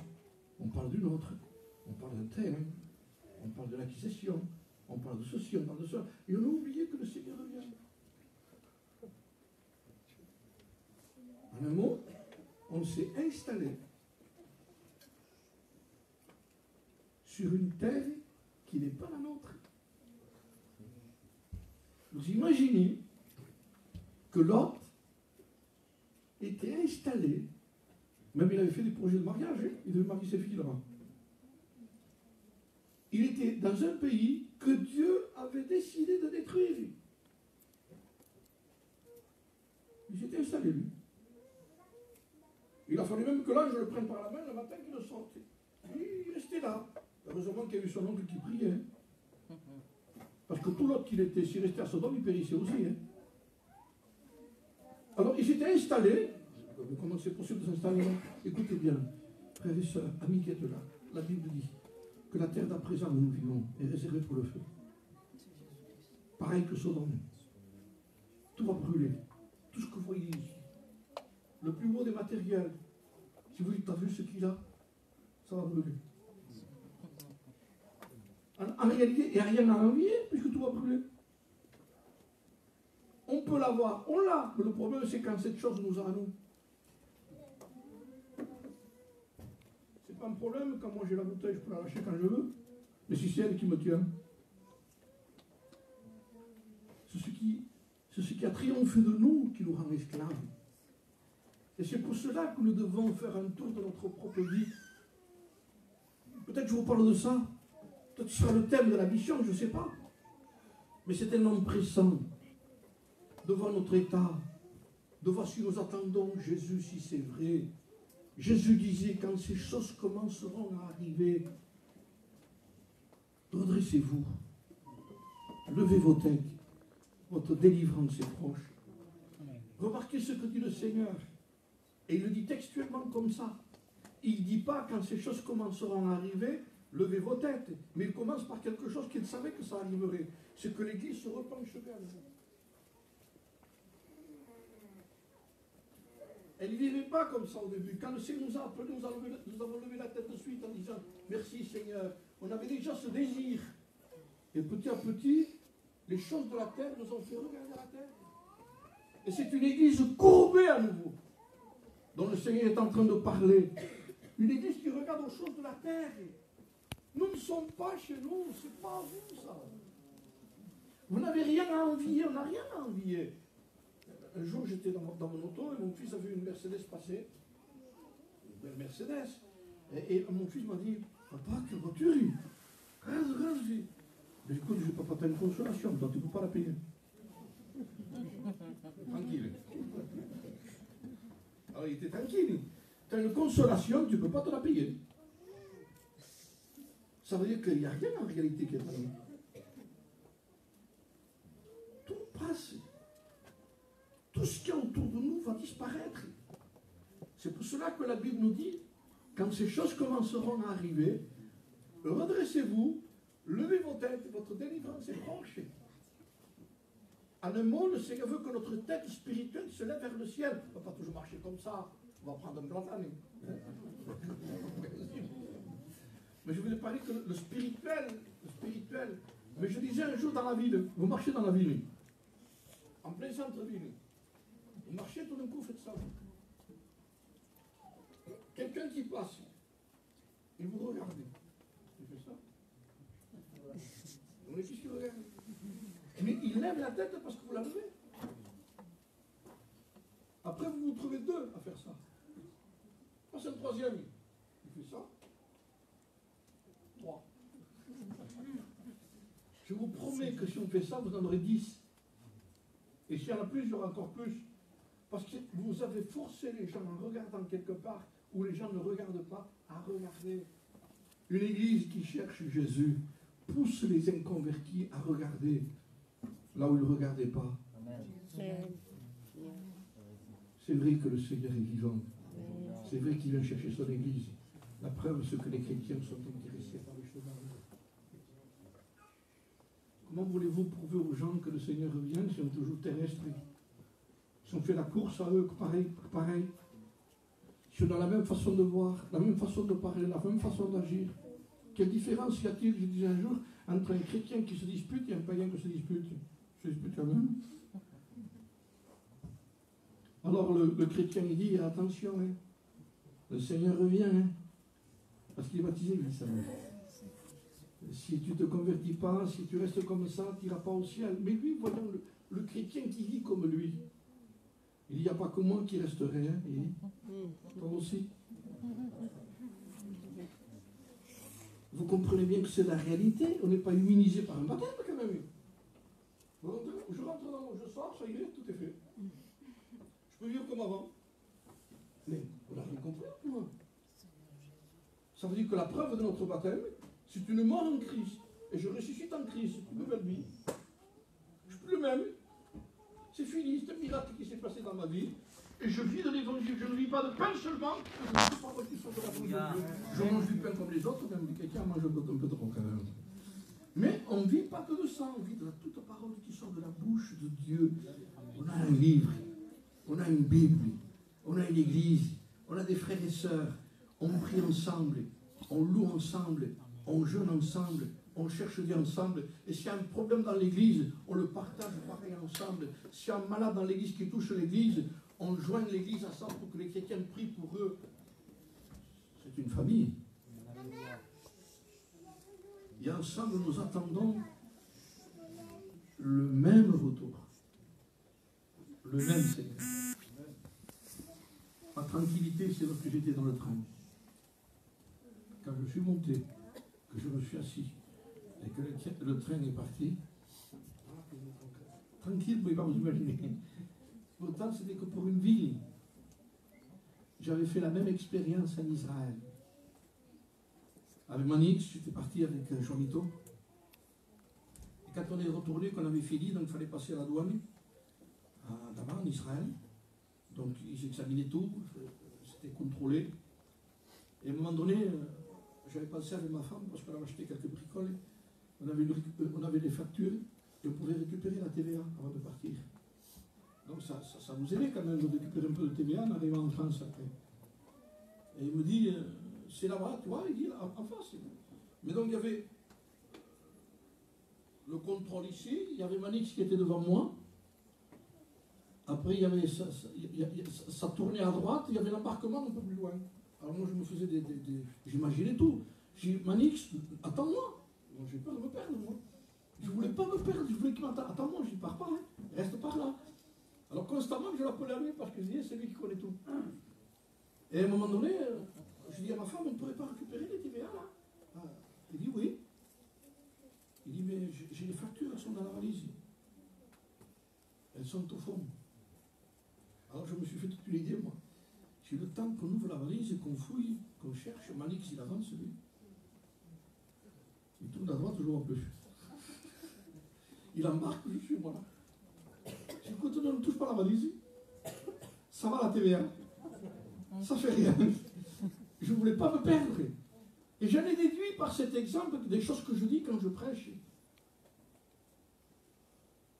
on parle d'une autre, on parle d'un thème, on parle de l'acquisition, on parle de ceci, on parle de ça. Et on a oublié que le Seigneur revient. En un mot, on s'est installé sur une terre qui n'est pas la nôtre. Vous imaginez que Lot était installé, même il avait fait des projets de mariage, hein, il devait marier ses filles là-bas. Il était dans un pays que Dieu avait décidé de détruire. Il s'était installé, lui. Il a fallu même que l'ange le prenne par la main le matin qu'il le sorte. Il restait là. Heureusement qu'il y a eu son oncle qui priait. Parce que tout l'autre qu'il était, s'il restait à Sodome, il périssait aussi. Hein. Alors, ils s'étaient installés. Comment c'est possible de s'installer? Écoutez bien, frères et sœurs, amis qui êtes là, la Bible dit que la terre d'à présent où nous vivons est réservée pour le feu. Pareil que Sodome. Tout va brûler. Tout ce que vous voyez ici. Le plus beau des matériels. Si vous dites, t'as vu ce qu'il a? Ça va brûler. En réalité, il n'y a rien à envier puisque tout va brûler. On peut l'avoir, on l'a, mais le problème c'est quand cette chose nous a à nous. C'est pas un problème quand moi j'ai la bouteille, je peux la lâcher quand je veux, mais si c'est elle qui me tient, c'est ce qui a triomphé de nous qui nous rend esclaves. Et c'est pour cela que nous devons faire un tour de notre propre vie. Peut-être que je vous parle de ça, peut-être que ce sera le thème de la mission, je ne sais pas. Mais c'est un homme pressant devant notre état, devant ce que nous attendons, Jésus, si c'est vrai. Jésus disait, quand ces choses commenceront à arriver, redressez-vous, levez vos têtes, votre délivrance est proche. Remarquez ce que dit le Seigneur, et il le dit textuellement comme ça. Il ne dit pas, quand ces choses commenceront à arriver, levez vos têtes, mais il commence par quelque chose qu'il savait que ça arriverait, c'est que l'Église se repencherait à nouveau. Elle ne vivait pas comme ça au début. Quand le Seigneur nous a appelés, nous avons levé la tête de suite en disant merci Seigneur. On avait déjà ce désir. Et petit à petit, les choses de la terre nous ont fait regarder la terre. Et c'est une église courbée à nouveau, dont le Seigneur est en train de parler. Une église qui regarde aux choses de la terre. Nous ne sommes pas chez nous, c'est pas vous ça. Vous n'avez rien à envier, on n'a rien à envier. Un jour, j'étais dans mon auto et mon fils a vu une Mercedes passer. Une belle Mercedes. Et mon fils m'a dit, papa, quelle voiture? Regarde, je dis, mais écoute, je ne vais pas faire une consolation, toi tu ne peux pas la payer. Tranquille. Alors il était tranquille. Tu as une consolation, tu ne peux pas te la payer. Ça veut dire qu'il n'y a rien en réalité qui est à nous. Tout passe. Tout ce qui est autour de nous va disparaître. C'est pour cela que la Bible nous dit, quand ces choses commenceront à arriver, redressez-vous, levez vos têtes, votre délivrance est proche. En un mot, le Seigneur veut que notre tête spirituelle se lève vers le ciel. On ne va pas toujours marcher comme ça, on va prendre un platane. Mais je voulais parler que le spirituel, mais je disais un jour dans la ville, vous marchez dans la ville, en plein centre-ville, vous marchez tout d'un coup, faites ça. Quelqu'un qui passe, et vous regardez, il fait ça. On est qui qui regarde? Mais il lève la tête parce que vous la levez. Après, vous vous trouvez deux à faire ça. Passe un troisième, il fait ça. 3. Je vous promets que si on fait ça, vous en aurez 10. Et s'il y en a plus, il y aura encore plus. Parce que vous avez forcé les gens en regardant quelque part où les gens ne regardent pas à regarder. Une église qui cherche Jésus pousse les inconvertis à regarder là où ils ne regardaient pas. Amen. C'est vrai que le Seigneur est vivant. C'est vrai qu'il vient chercher son église. La preuve, c'est que les chrétiens sont intéressés par les choses à eux. Comment voulez-vous prouver aux gens que le Seigneur revient si on est toujours terrestre? Si on fait la course à eux, pareil. Si on a la même façon de voir, la même façon de parler, la même façon d'agir. Quelle différence y a-t-il, je disais un jour, entre un chrétien qui se dispute et un païen qui se dispute? Se dispute quand même. Alors le chrétien il dit, attention, hein, le Seigneur revient, hein, parce qu'il est baptisé, il dit ça. Si tu ne te convertis pas, si tu restes comme ça, tu n'iras pas au ciel. Mais lui, voyons le chrétien qui vit comme lui. Il n'y a pas que moi qui resterai, hein, et toi aussi. Vous comprenez bien que c'est la réalité. On n'est pas immunisé par un baptême quand même. Je rentre dans je sors, ça y est, tout est fait. Je peux vivre comme avant. Mais on n'a rien compris, moi. Ça veut dire que la preuve de notre baptême, c'est une mort en Christ. Et je ressuscite en Christ, une nouvelle vie. Je ne suis plus le même. C'est fini, c'est un miracle qui s'est passé dans ma ma vie. Et je vis de l'évangile. Je ne vis pas de pain seulement, mais de toute parole qui sort de la bouche de Dieu. Je mange du pain comme les autres, même quelqu'un mange un peu trop quand même. Mais on ne vit pas que de ça, on vit de toute parole qui sort de la bouche de Dieu. On a un livre, on a une Bible, on a une église, on a des frères et sœurs, on prie ensemble, on loue ensemble, on jeûne ensemble, on cherche Dieu ensemble. Et s'il y a un problème dans l'église, on le partage pareil ensemble. S'il y a un malade dans l'église qui touche l'église, on joint l'église ensemble pour que les chrétiens prient pour eux. C'est une famille. Et ensemble, nous attendons le même retour. Le même Seigneur. Ma tranquillité, c'est lorsque j'étais dans le train. Quand je suis monté, que je me suis assis, et que le train est parti, tranquille, vous ne pouvez pas vous imaginer. Pourtant, c'était que pour une ville. J'avais fait la même expérience en Israël. Avec Manix, j'étais parti avec Chomito. Et quand on est retourné, qu'on avait fini, donc il fallait passer à la douane, là-bas en Israël. Donc ils examinaient tout, c'était contrôlé. Et à un moment donné, j'avais pensé avec ma femme, parce qu'on avait acheté quelques bricoles, on avait des factures, et on pouvait récupérer la TVA avant de partir. Donc ça nous aidait quand même de récupérer un peu de TVA en arrivant en France après. Et il me dit, c'est là-bas, tu vois, il dit, en face. Mais donc il y avait le contrôle ici, il y avait Manix qui était devant moi. Après, il y avait ça tournait à droite, il y avait l'embarquement un peu plus loin. Alors moi, je me faisais j'imaginais tout. J'ai dit, Manix, attends-moi. Moi, j'ai peur de me perdre, moi. Je ne voulais pas me perdre, je voulais qu'il m'attende. Attends-moi, je ne pars pas, hein. Reste par là. Alors constamment, je l'appelais à lui parce que je disais, c'est lui qui connaît tout. Et à un moment donné, je dis à ma femme, on ne pourrait pas récupérer les TVA là? Il dit oui. Il dit, mais j'ai les factures, elles sont dans la valise. Elles sont au fond. Alors je me suis fait toute une idée, moi. J'ai le temps qu'on ouvre la valise et qu'on fouille, qu'on cherche, Manix il avance lui. Il tourne à droite, je ne vois plus. Il embarque, je suis moi là. J'écoute, ne touche pas la valise. Ça va la TVA. Ça fait rien. Je ne voulais pas me perdre. Et j'en ai déduit par cet exemple des choses que je dis quand je prêche.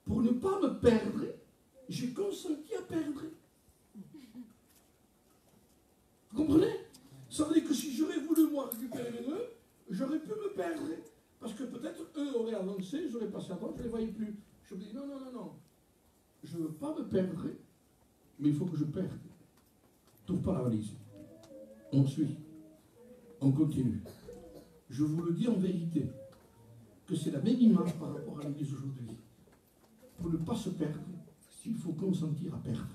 Pour ne pas me perdre, j'ai consenti à perdre. Vous comprenez? Ça veut dire que si j'aurais voulu moi récupérer les deux, j'aurais pu me perdre. Parce que peut-être eux auraient avancé, j'aurais passé à droite, je ne les voyais plus. Je me dis non, non, non, non. Je ne veux pas me perdre, mais il faut que je perde. Trouve pas la valise. On suit. On continue. Je vous le dis en vérité, que c'est la même image par rapport à l'Église aujourd'hui. Pour ne pas se perdre, il faut consentir à perdre.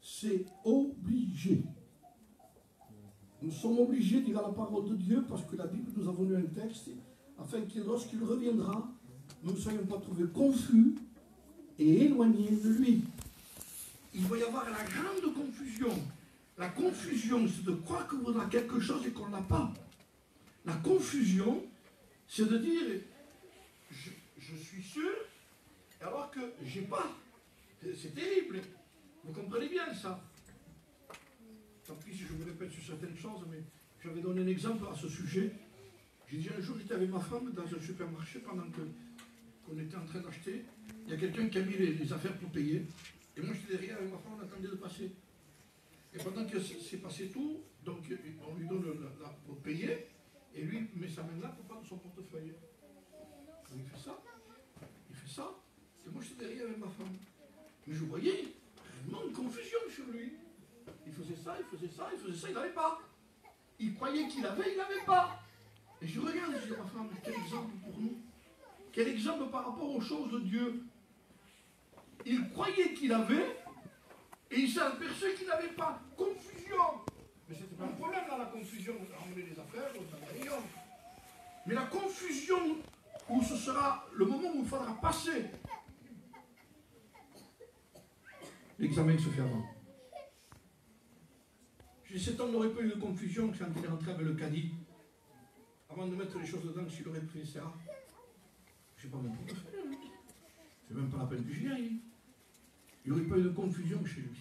C'est obligé. Nous sommes obligés, dira la parole de Dieu, parce que la Bible, nous avons lu un texte, afin que lorsqu'il reviendra, nous ne soyons pas trouvés confus et éloignés de lui. Il va y avoir la grande confusion. La confusion, c'est de croire qu'on a quelque chose et qu'on ne l'a pas. La confusion, c'est de dire, je suis sûr, alors que je n'ai pas. C'est terrible. Vous comprenez bien ça. Tant pis si je vous répète sur certaines choses, mais j'avais donné un exemple à ce sujet. J'ai dit un jour, j'étais avec ma femme dans un supermarché pendant qu'on était en train d'acheter. Il y a quelqu'un qui a mis les affaires pour payer. Et moi, j'étais derrière avec ma femme, on attendait de passer. Et pendant que c'est passé tout, donc on lui donne pour payer, et lui met sa main là pour prendre son portefeuille. Il fait ça, et moi j'étais derrière avec ma femme. Mais je voyais vraiment une confusion sur lui. Il faisait ça, il n'avait pas. Il croyait qu'il avait, il n'avait pas. Et je regarde, je dis à ma femme, quel exemple pour nous? Quel exemple par rapport aux choses de Dieu? Il croyait qu'il avait, et il s'est aperçu qu'il n'avait pas. Confusion. Mais c'était pas un problème là, la confusion. On a emmené les affaires, on a rien. Mais la confusion, où ce sera le moment où il faudra passer. L'examen se fait avant. Cet homme n'aurait pas eu de confusion quand il est rentré avec le caddie. Avant de mettre les choses dedans, s'il aurait fait ça. Je ne sais pas mon portefeuille. C'est même pas la peine que j'y aille. Il n'y aurait pas eu de confusion chez lui.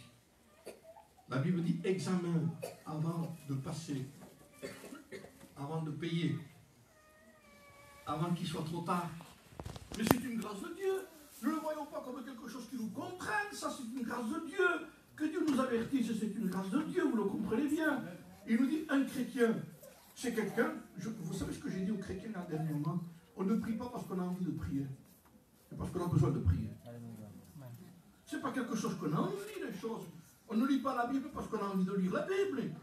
La Bible dit examen avant de passer, avant de payer, avant qu'il soit trop tard. Mais c'est une grâce de Dieu. Ne le voyons pas comme quelque chose qui nous contraigne, ça c'est une grâce de Dieu. Que Dieu nous avertisse, c'est une grâce de Dieu, vous le comprenez bien. Il nous dit un chrétien, c'est quelqu'un, vous savez ce que j'ai dit aux chrétiens là dernièrement, on ne prie pas parce qu'on a envie de prier, c'est parce qu'on a besoin de prier. C'est pas quelque chose qu'on a envie, les choses. On ne lit pas la Bible parce qu'on a envie de lire la Bible,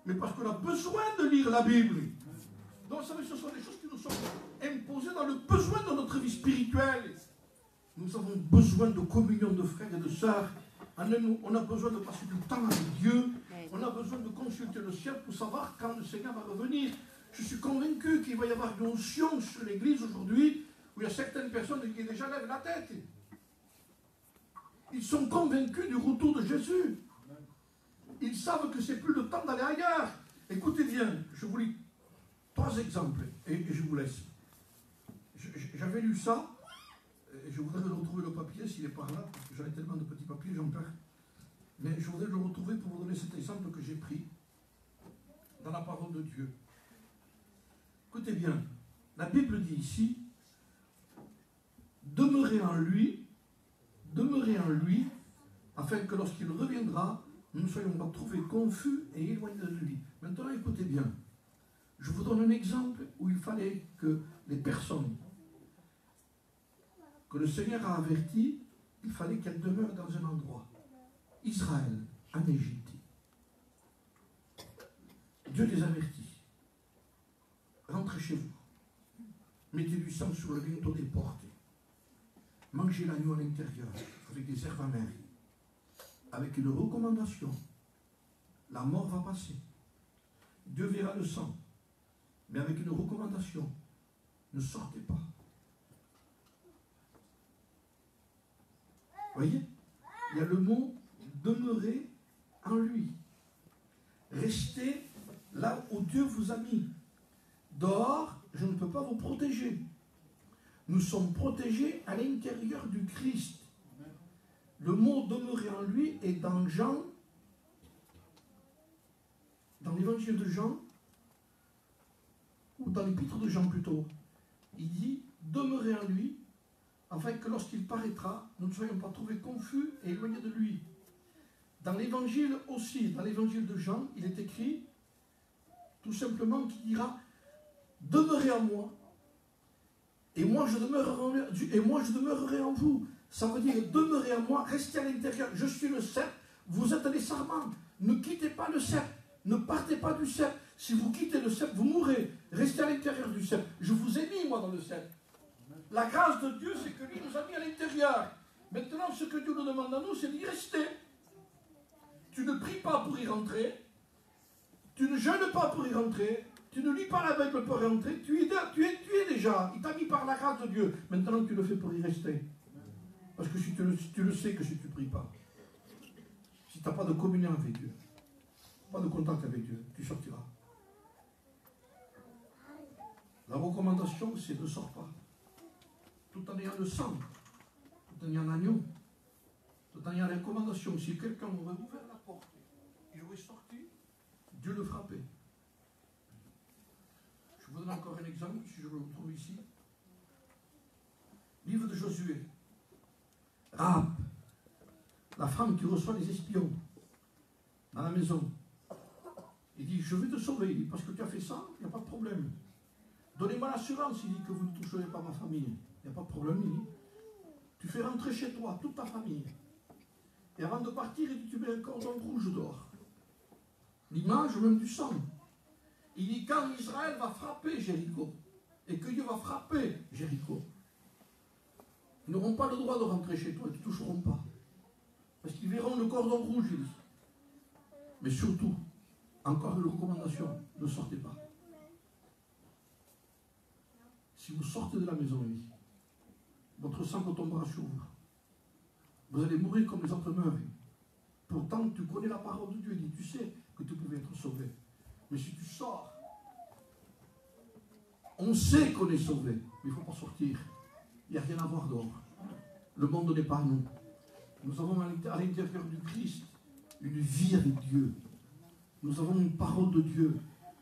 mais parce qu'on a besoin de lire la Bible. Donc, vous savez, ce sont des choses qui nous sont imposées dans le besoin de notre vie spirituelle. Nous avons besoin de communion de frères et de sœurs. On a besoin de passer du temps avec Dieu. On a besoin de consulter le ciel pour savoir quand le Seigneur va revenir. Je suis convaincu qu'il va y avoir une onction sur l'Église aujourd'hui où il y a certaines personnes qui déjà lèvent la tête. Ils sont convaincus du retour de Jésus. Ils savent que c'est plus le temps d'aller ailleurs. Écoutez bien, je vous lis 3 exemples et je vous laisse. J'avais lu ça, et je voudrais retrouver le papier s'il est par là, parce que j'en ai tellement de petits papiers, j'en perds. Mais je voudrais le retrouver pour vous donner cet exemple que j'ai pris dans la parole de Dieu. Écoutez bien, la Bible dit ici, demeurez en lui, afin que lorsqu'il reviendra, nous ne soyons pas trouvés confus et éloignés de lui. Maintenant, écoutez bien. Je vous donne un exemple où il fallait que les personnes que le Seigneur a averties, il fallait qu'elles demeurent dans un endroit. Israël, en Égypte. Dieu les avertit. Rentrez chez vous. Mettez du sang sur le linteau des portes. Mangez l'agneau à l'intérieur, avec des herbes amères. Avec une recommandation. La mort va passer. Dieu verra le sang. Mais avec une recommandation. Ne sortez pas. Voyez, il y a le mot demeurer en lui. Restez là où Dieu vous a mis. Dehors, je ne peux pas vous protéger. Nous sommes protégés à l'intérieur du Christ. Le mot demeurer en lui est dans Jean, dans l'évangile de Jean, ou dans l'épître de Jean plutôt. Il dit demeurer en lui, afin que lorsqu'il paraîtra, nous ne soyons pas trouvés confus et éloignés de lui. Dans l'évangile aussi, dans l'évangile de Jean, il est écrit tout simplement qu'il dira demeurez en moi, et moi je demeurerai en vous. Ça veut dire demeurez en moi, restez à l'intérieur. Je suis le cep, vous êtes les sarments. Ne quittez pas le cep, ne partez pas du cep. Si vous quittez le cep, vous mourrez. Restez à l'intérieur du cep. Je vous ai mis, moi, dans le cep. La grâce de Dieu, c'est que lui nous a mis à l'intérieur. Maintenant, ce que Dieu nous demande à nous, c'est d'y rester. Tu ne pries pas pour y rentrer. Tu ne jeûnes pas pour y rentrer. Tu ne lis pas la Bible pour y rentrer. Tu es déjà. Il t'a mis par la grâce de Dieu. Maintenant, tu le fais pour y rester. Parce que si tu le sais que si tu ne pries pas, si tu n'as pas de communion avec Dieu, pas de contact avec Dieu, tu sortiras. La recommandation, c'est ne sors pas. Tout en ayant le sang, tout en ayant l'agneau, tout en ayant la recommandation. Si quelqu'un aurait ouvert la porte, il aurait sorti, Dieu le frappait. Je vous donne encore un exemple, si je le retrouve ici. Livre de Josué. Rahab, la femme qui reçoit les espions dans la maison. Il dit, je vais te sauver. Il dit, parce que tu as fait ça, il n'y a pas de problème. Donnez-moi l'assurance, il dit, que vous ne toucherez pas ma famille. Il n'y a pas de problème, il dit. Tu fais rentrer chez toi toute ta famille. Et avant de partir, il dit, tu mets un cordon rouge dehors. L'image même du sang. Il dit, quand Israël va frapper Jéricho, et que Dieu va frapper Jéricho, ils n'auront pas le droit de rentrer chez toi, ils ne te toucheront pas. Parce qu'ils verront le cordon rouge, il dit. Mais surtout, encore une recommandation, ne sortez pas. Si vous sortez de la maison, il dit, votre sang retombera sur vous. Vous allez mourir comme les autres meurent. Pourtant, tu connais la parole de Dieu, il dit, tu sais que tu pouvais être sauvé. Mais si tu sors, on sait qu'on est sauvé, mais il ne faut pas sortir. Il n'y a rien à voir dehors. Le monde n'est pas à nous. Nous avons à l'intérieur du Christ une vie avec Dieu. Nous avons une parole de Dieu.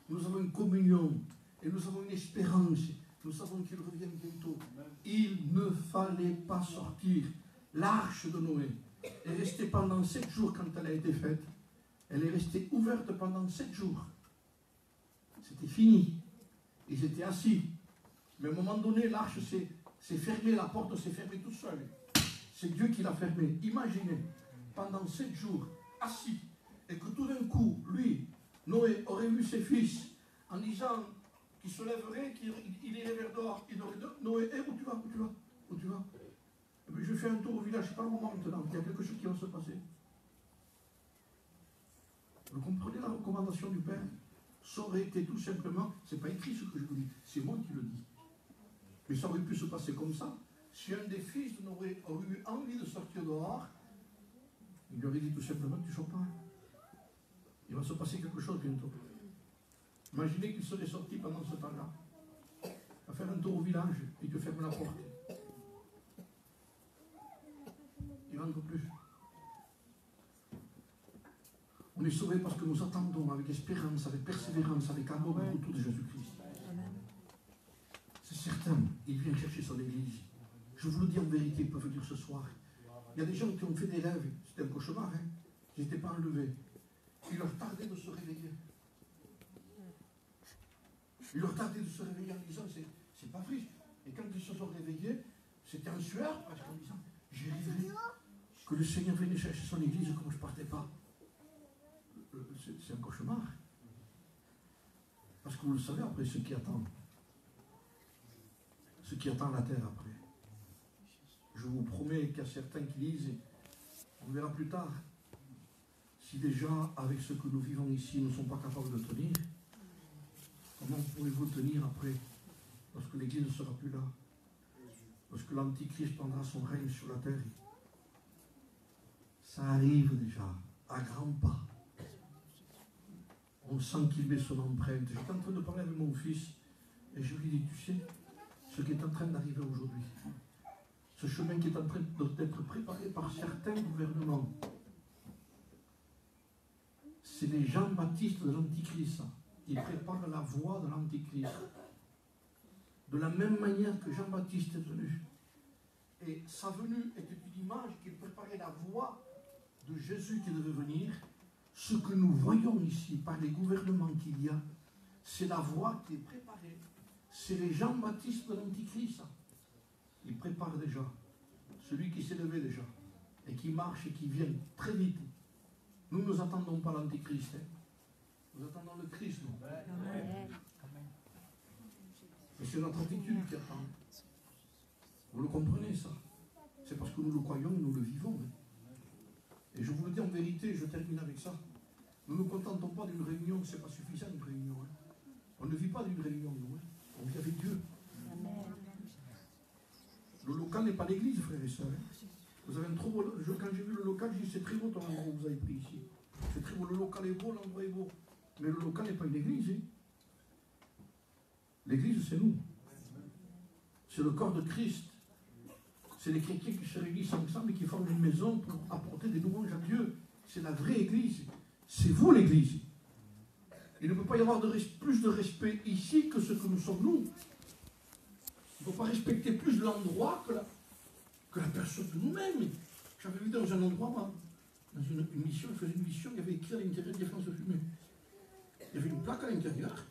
Nous avons une communion. Et nous avons une espérance. Nous savons qu'il revient bientôt. Il ne fallait pas sortir. L'arche de Noé est restée pendant 7 jours quand elle a été faite. Elle est restée ouverte pendant 7 jours. C'était fini. Ils étaient assis. Mais à un moment donné, l'arche s'est fermée, la porte s'est fermée tout seul. C'est Dieu qui l'a fermée. Imaginez, pendant 7 jours, assis, et que tout d'un coup, lui, Noé, aurait vu ses fils en disant qu'il se lèverait, qu'il irait vers dehors. Il aurait dit, Noé, où tu vas? Où tu vas? Je fais un tour au village, c'est pas le moment maintenant, il y a quelque chose qui va se passer. Vous comprenez la recommandation du Père? Ça aurait été tout simplement, c'est pas écrit ce que je vous dis, c'est moi qui le dis. Mais ça aurait pu se passer comme ça. Si un des fils aurait eu envie de sortir dehors, il lui aurait dit tout simplement, tu ne sors pas. Il va se passer quelque chose bientôt. Imaginez qu'il serait sorti pendant ce temps-là, à faire un tour au village et te ferme la porte. Il rentre plus. On est sauvés parce que nous attendons avec espérance, avec persévérance, avec amour le retour de Jésus-Christ. C'est certain, il vient chercher son Église. Je vous le dis en vérité, il peut venir ce soir. Il y a des gens qui ont fait des rêves, c'était un cauchemar, hein. Ils n'étaient pas enlevés. Il leur tardait de se réveiller. Il leur tardait de se réveiller en disant, c'est pas vrai. Et quand ils se sont réveillés, c'était en sueur, parce qu'en disant, j'ai rêvé que le Seigneur venait chercher son Église comme je ne partais pas. C'est un cauchemar. Parce que vous le savez après ce qui attend. Ce qui attend la terre après. Je vous promets qu'il y a certains qui disent, on verra plus tard, si déjà avec ce que nous vivons ici ne sont pas capables de tenir, comment pourrez-vous tenir après, lorsque l'Église ne sera plus là, lorsque l'Antichrist prendra son règne sur la terre? Ça arrive déjà, à grands pas. On sent qu'il met son empreinte. J'étais en train de parler avec mon fils et je lui dis, tu sais, ce qui est en train d'arriver aujourd'hui, ce chemin qui est en train d'être préparé par certains gouvernements, c'est les Jean-Baptiste de l'Antichrist. Ils préparent la voie de l'Antichrist. De la même manière que Jean-Baptiste est venu. Et sa venue était une image qu'il préparait la voie de Jésus qui devait venir. Ce que nous voyons ici par les gouvernements qu'il y a, c'est la voie qui est préparée. C'est les Jean-Baptiste de l'Antichrist. Il prépare déjà. Celui qui s'est levé déjà. Et qui marche et qui vient très vite. Nous ne nous attendons pas l'Antichrist. Hein. Nous attendons le Christ. Nous. Et c'est notre attitude qui attend. Vous le comprenez ça? C'est parce que nous le croyons, nous le vivons. Hein. Et je vous le dis en vérité, je termine avec ça. Nous ne nous contentons pas d'une réunion, ce n'est pas suffisant une réunion. Hein. On ne vit pas d'une réunion, nous. Hein. On vit avec Dieu. Le local n'est pas l'église, frères et sœurs. Hein. Vous avez un trop beau. Quand j'ai vu le local, j'ai dit c'est très beau ton endroit que vous avez pris ici. C'est très beau, le local est beau, l'endroit est beau. Mais le local n'est pas une église. Hein. L'église, c'est nous. C'est le corps de Christ. C'est les chrétiens qui se réunissent ensemble et qui forment une maison pour apporter des louanges à Dieu. C'est la vraie église. C'est vous l'église. Il ne peut pas y avoir plus de respect ici que ce que nous sommes nous. Il ne faut pas respecter plus l'endroit que la personne de nous-mêmes. J'avais vu dans un endroit, moi, dans une mission, je faisais une mission, il y avait écrit à l'intérieur défense de fumée. Il y avait une plaque à l'intérieur.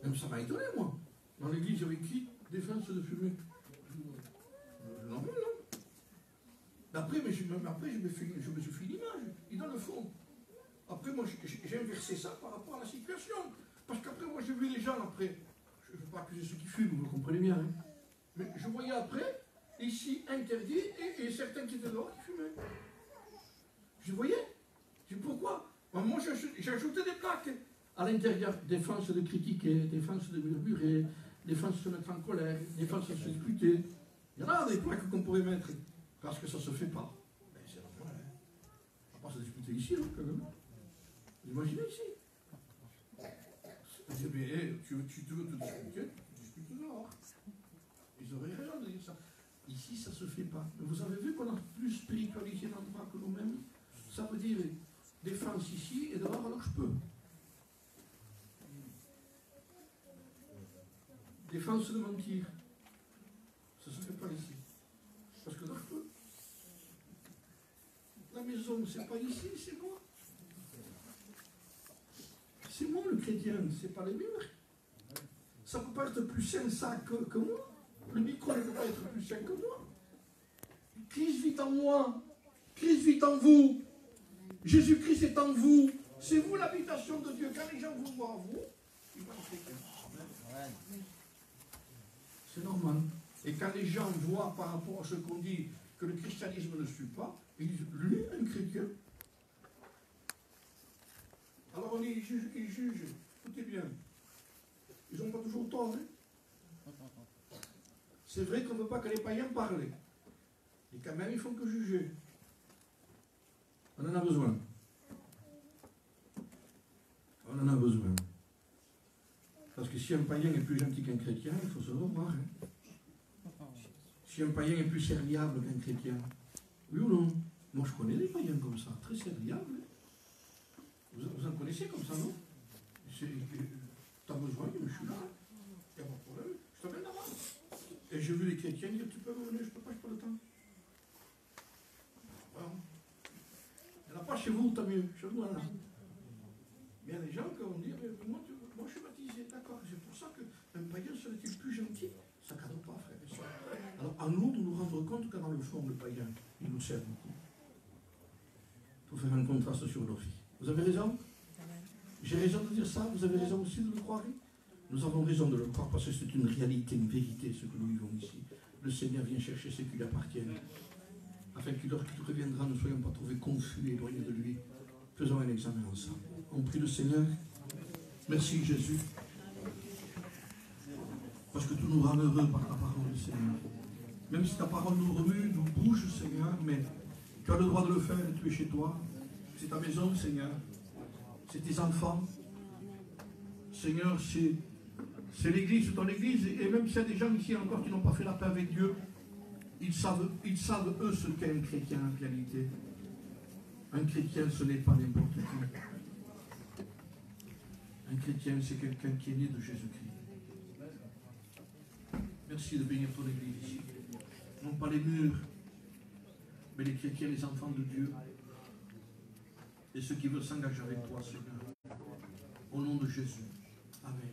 Même ça m'a étonné, moi. Dans l'église, il y avait écrit défense de fumée. Non. Après, je me suis fait l'image. Et dans le fond, après, moi, j'ai inversé ça par rapport à la situation. Parce qu'après, moi, j'ai vu les gens, après, je ne veux pas accuser ceux qui fument, vous comprenez bien, hein. Mais je voyais après, ici, interdit, et certains qui étaient dehors qui fumaient. Je voyais. Je dis, pourquoi? Moi, j'ai ajouté des plaques à l'intérieur. Défense de critiquer, défense de murmurer, défense de se mettre en colère, défense de se disputer. Il y en a des plaques qu'on pourrait mettre, parce que ça ne se fait pas. Mais c'est normal, hein. On va pas se disputer ici, hein, quand même. Vous imaginez ici? Je dis, mais tu veux te disputer, tu disputes dehors. Ils auraient raison de dire ça. Il Ici, ça ne se fait pas. Mais vous avez vu qu'on a plus spiritualisé l'endroit que nous-mêmes. Ça veut dire défense ici et dehors alors je peux. Défense de mentir. Ça ne se fait pas ici. Parce que là je peux. La maison, c'est pas ici, c'est moi. C'est moi le chrétien, c'est pas les murs. Ça ne peut pas être plus sain ça que moi. Le micro ne peut pas être plus sain que moi. Christ vit en moi. Christ vit en vous. Jésus-Christ est en vous. C'est vous l'habitation de Dieu. Quand les gens vous voient vous, ils vont être chrétiens. C'est normal. Et quand les gens voient par rapport à ce qu'on dit que le christianisme ne suit pas, ils disent, lui, un chrétien. Alors on dit, ils jugent. Tout est bien. Ils n'ont pas toujours tort. Hein? C'est vrai qu'on ne veut pas que les païens parlent. Et quand même, ils font que juger. On en a besoin. On en a besoin. Parce que si un païen est plus gentil qu'un chrétien, il faut se revoir. Hein? Si un païen est plus serviable qu'un chrétien, oui ou non? Moi, je connais des païens comme ça, très serviables. Vous en connaissez comme ça, non? Tu as besoin, je suis là. Il n'y a pas de problème. Je t'amène là-bas. Et j'ai vu les chrétiens dire, tu peux me venir, je peux pas, j'ai pas le temps. Voilà. Il n'y en a pas chez vous, tant mieux. Chez vous, là. Mais il y a des gens qui vont dire, moi je suis baptisé, d'accord. C'est pour ça qu'un païen serait-il plus gentil? Ça ne cadeau pas, frère et soeur. Alors, à nous de nous rendre compte que dans le fond, le païen, il nous sert beaucoup. Il faut faire un contraste sur nos vies. Vous avez raison? J'ai raison de dire ça, vous avez raison aussi de le croire. Nous avons raison de le croire parce que c'est une réalité, une vérité, ce que nous vivons ici. Le Seigneur vient chercher ce qui lui appartient, afin qu'il reviendra, ne soyons pas trouvés confus et éloignés de lui. Faisons un examen ensemble. On prie le Seigneur. Merci Jésus. Parce que tout nous rend heureux par ta parole, Seigneur. Même si ta parole nous remue, nous bouge, Seigneur, mais tu as le droit de le faire, tu es chez toi. C'est ta maison, Seigneur. C'est tes enfants. Seigneur, c'est l'église, c'est ton église. Et même s'il y a des gens ici encore qui n'ont pas fait la paix avec Dieu, ils savent eux, ce qu'est un chrétien en réalité. Un chrétien, ce n'est pas n'importe qui. Un chrétien, c'est quelqu'un qui est né de Jésus-Christ. Merci de bénir ton église ici. Non pas les murs, mais les chrétiens, les enfants de Dieu. Et ceux qui veulent s'engager avec toi, Seigneur. Au nom de Jésus. Amen.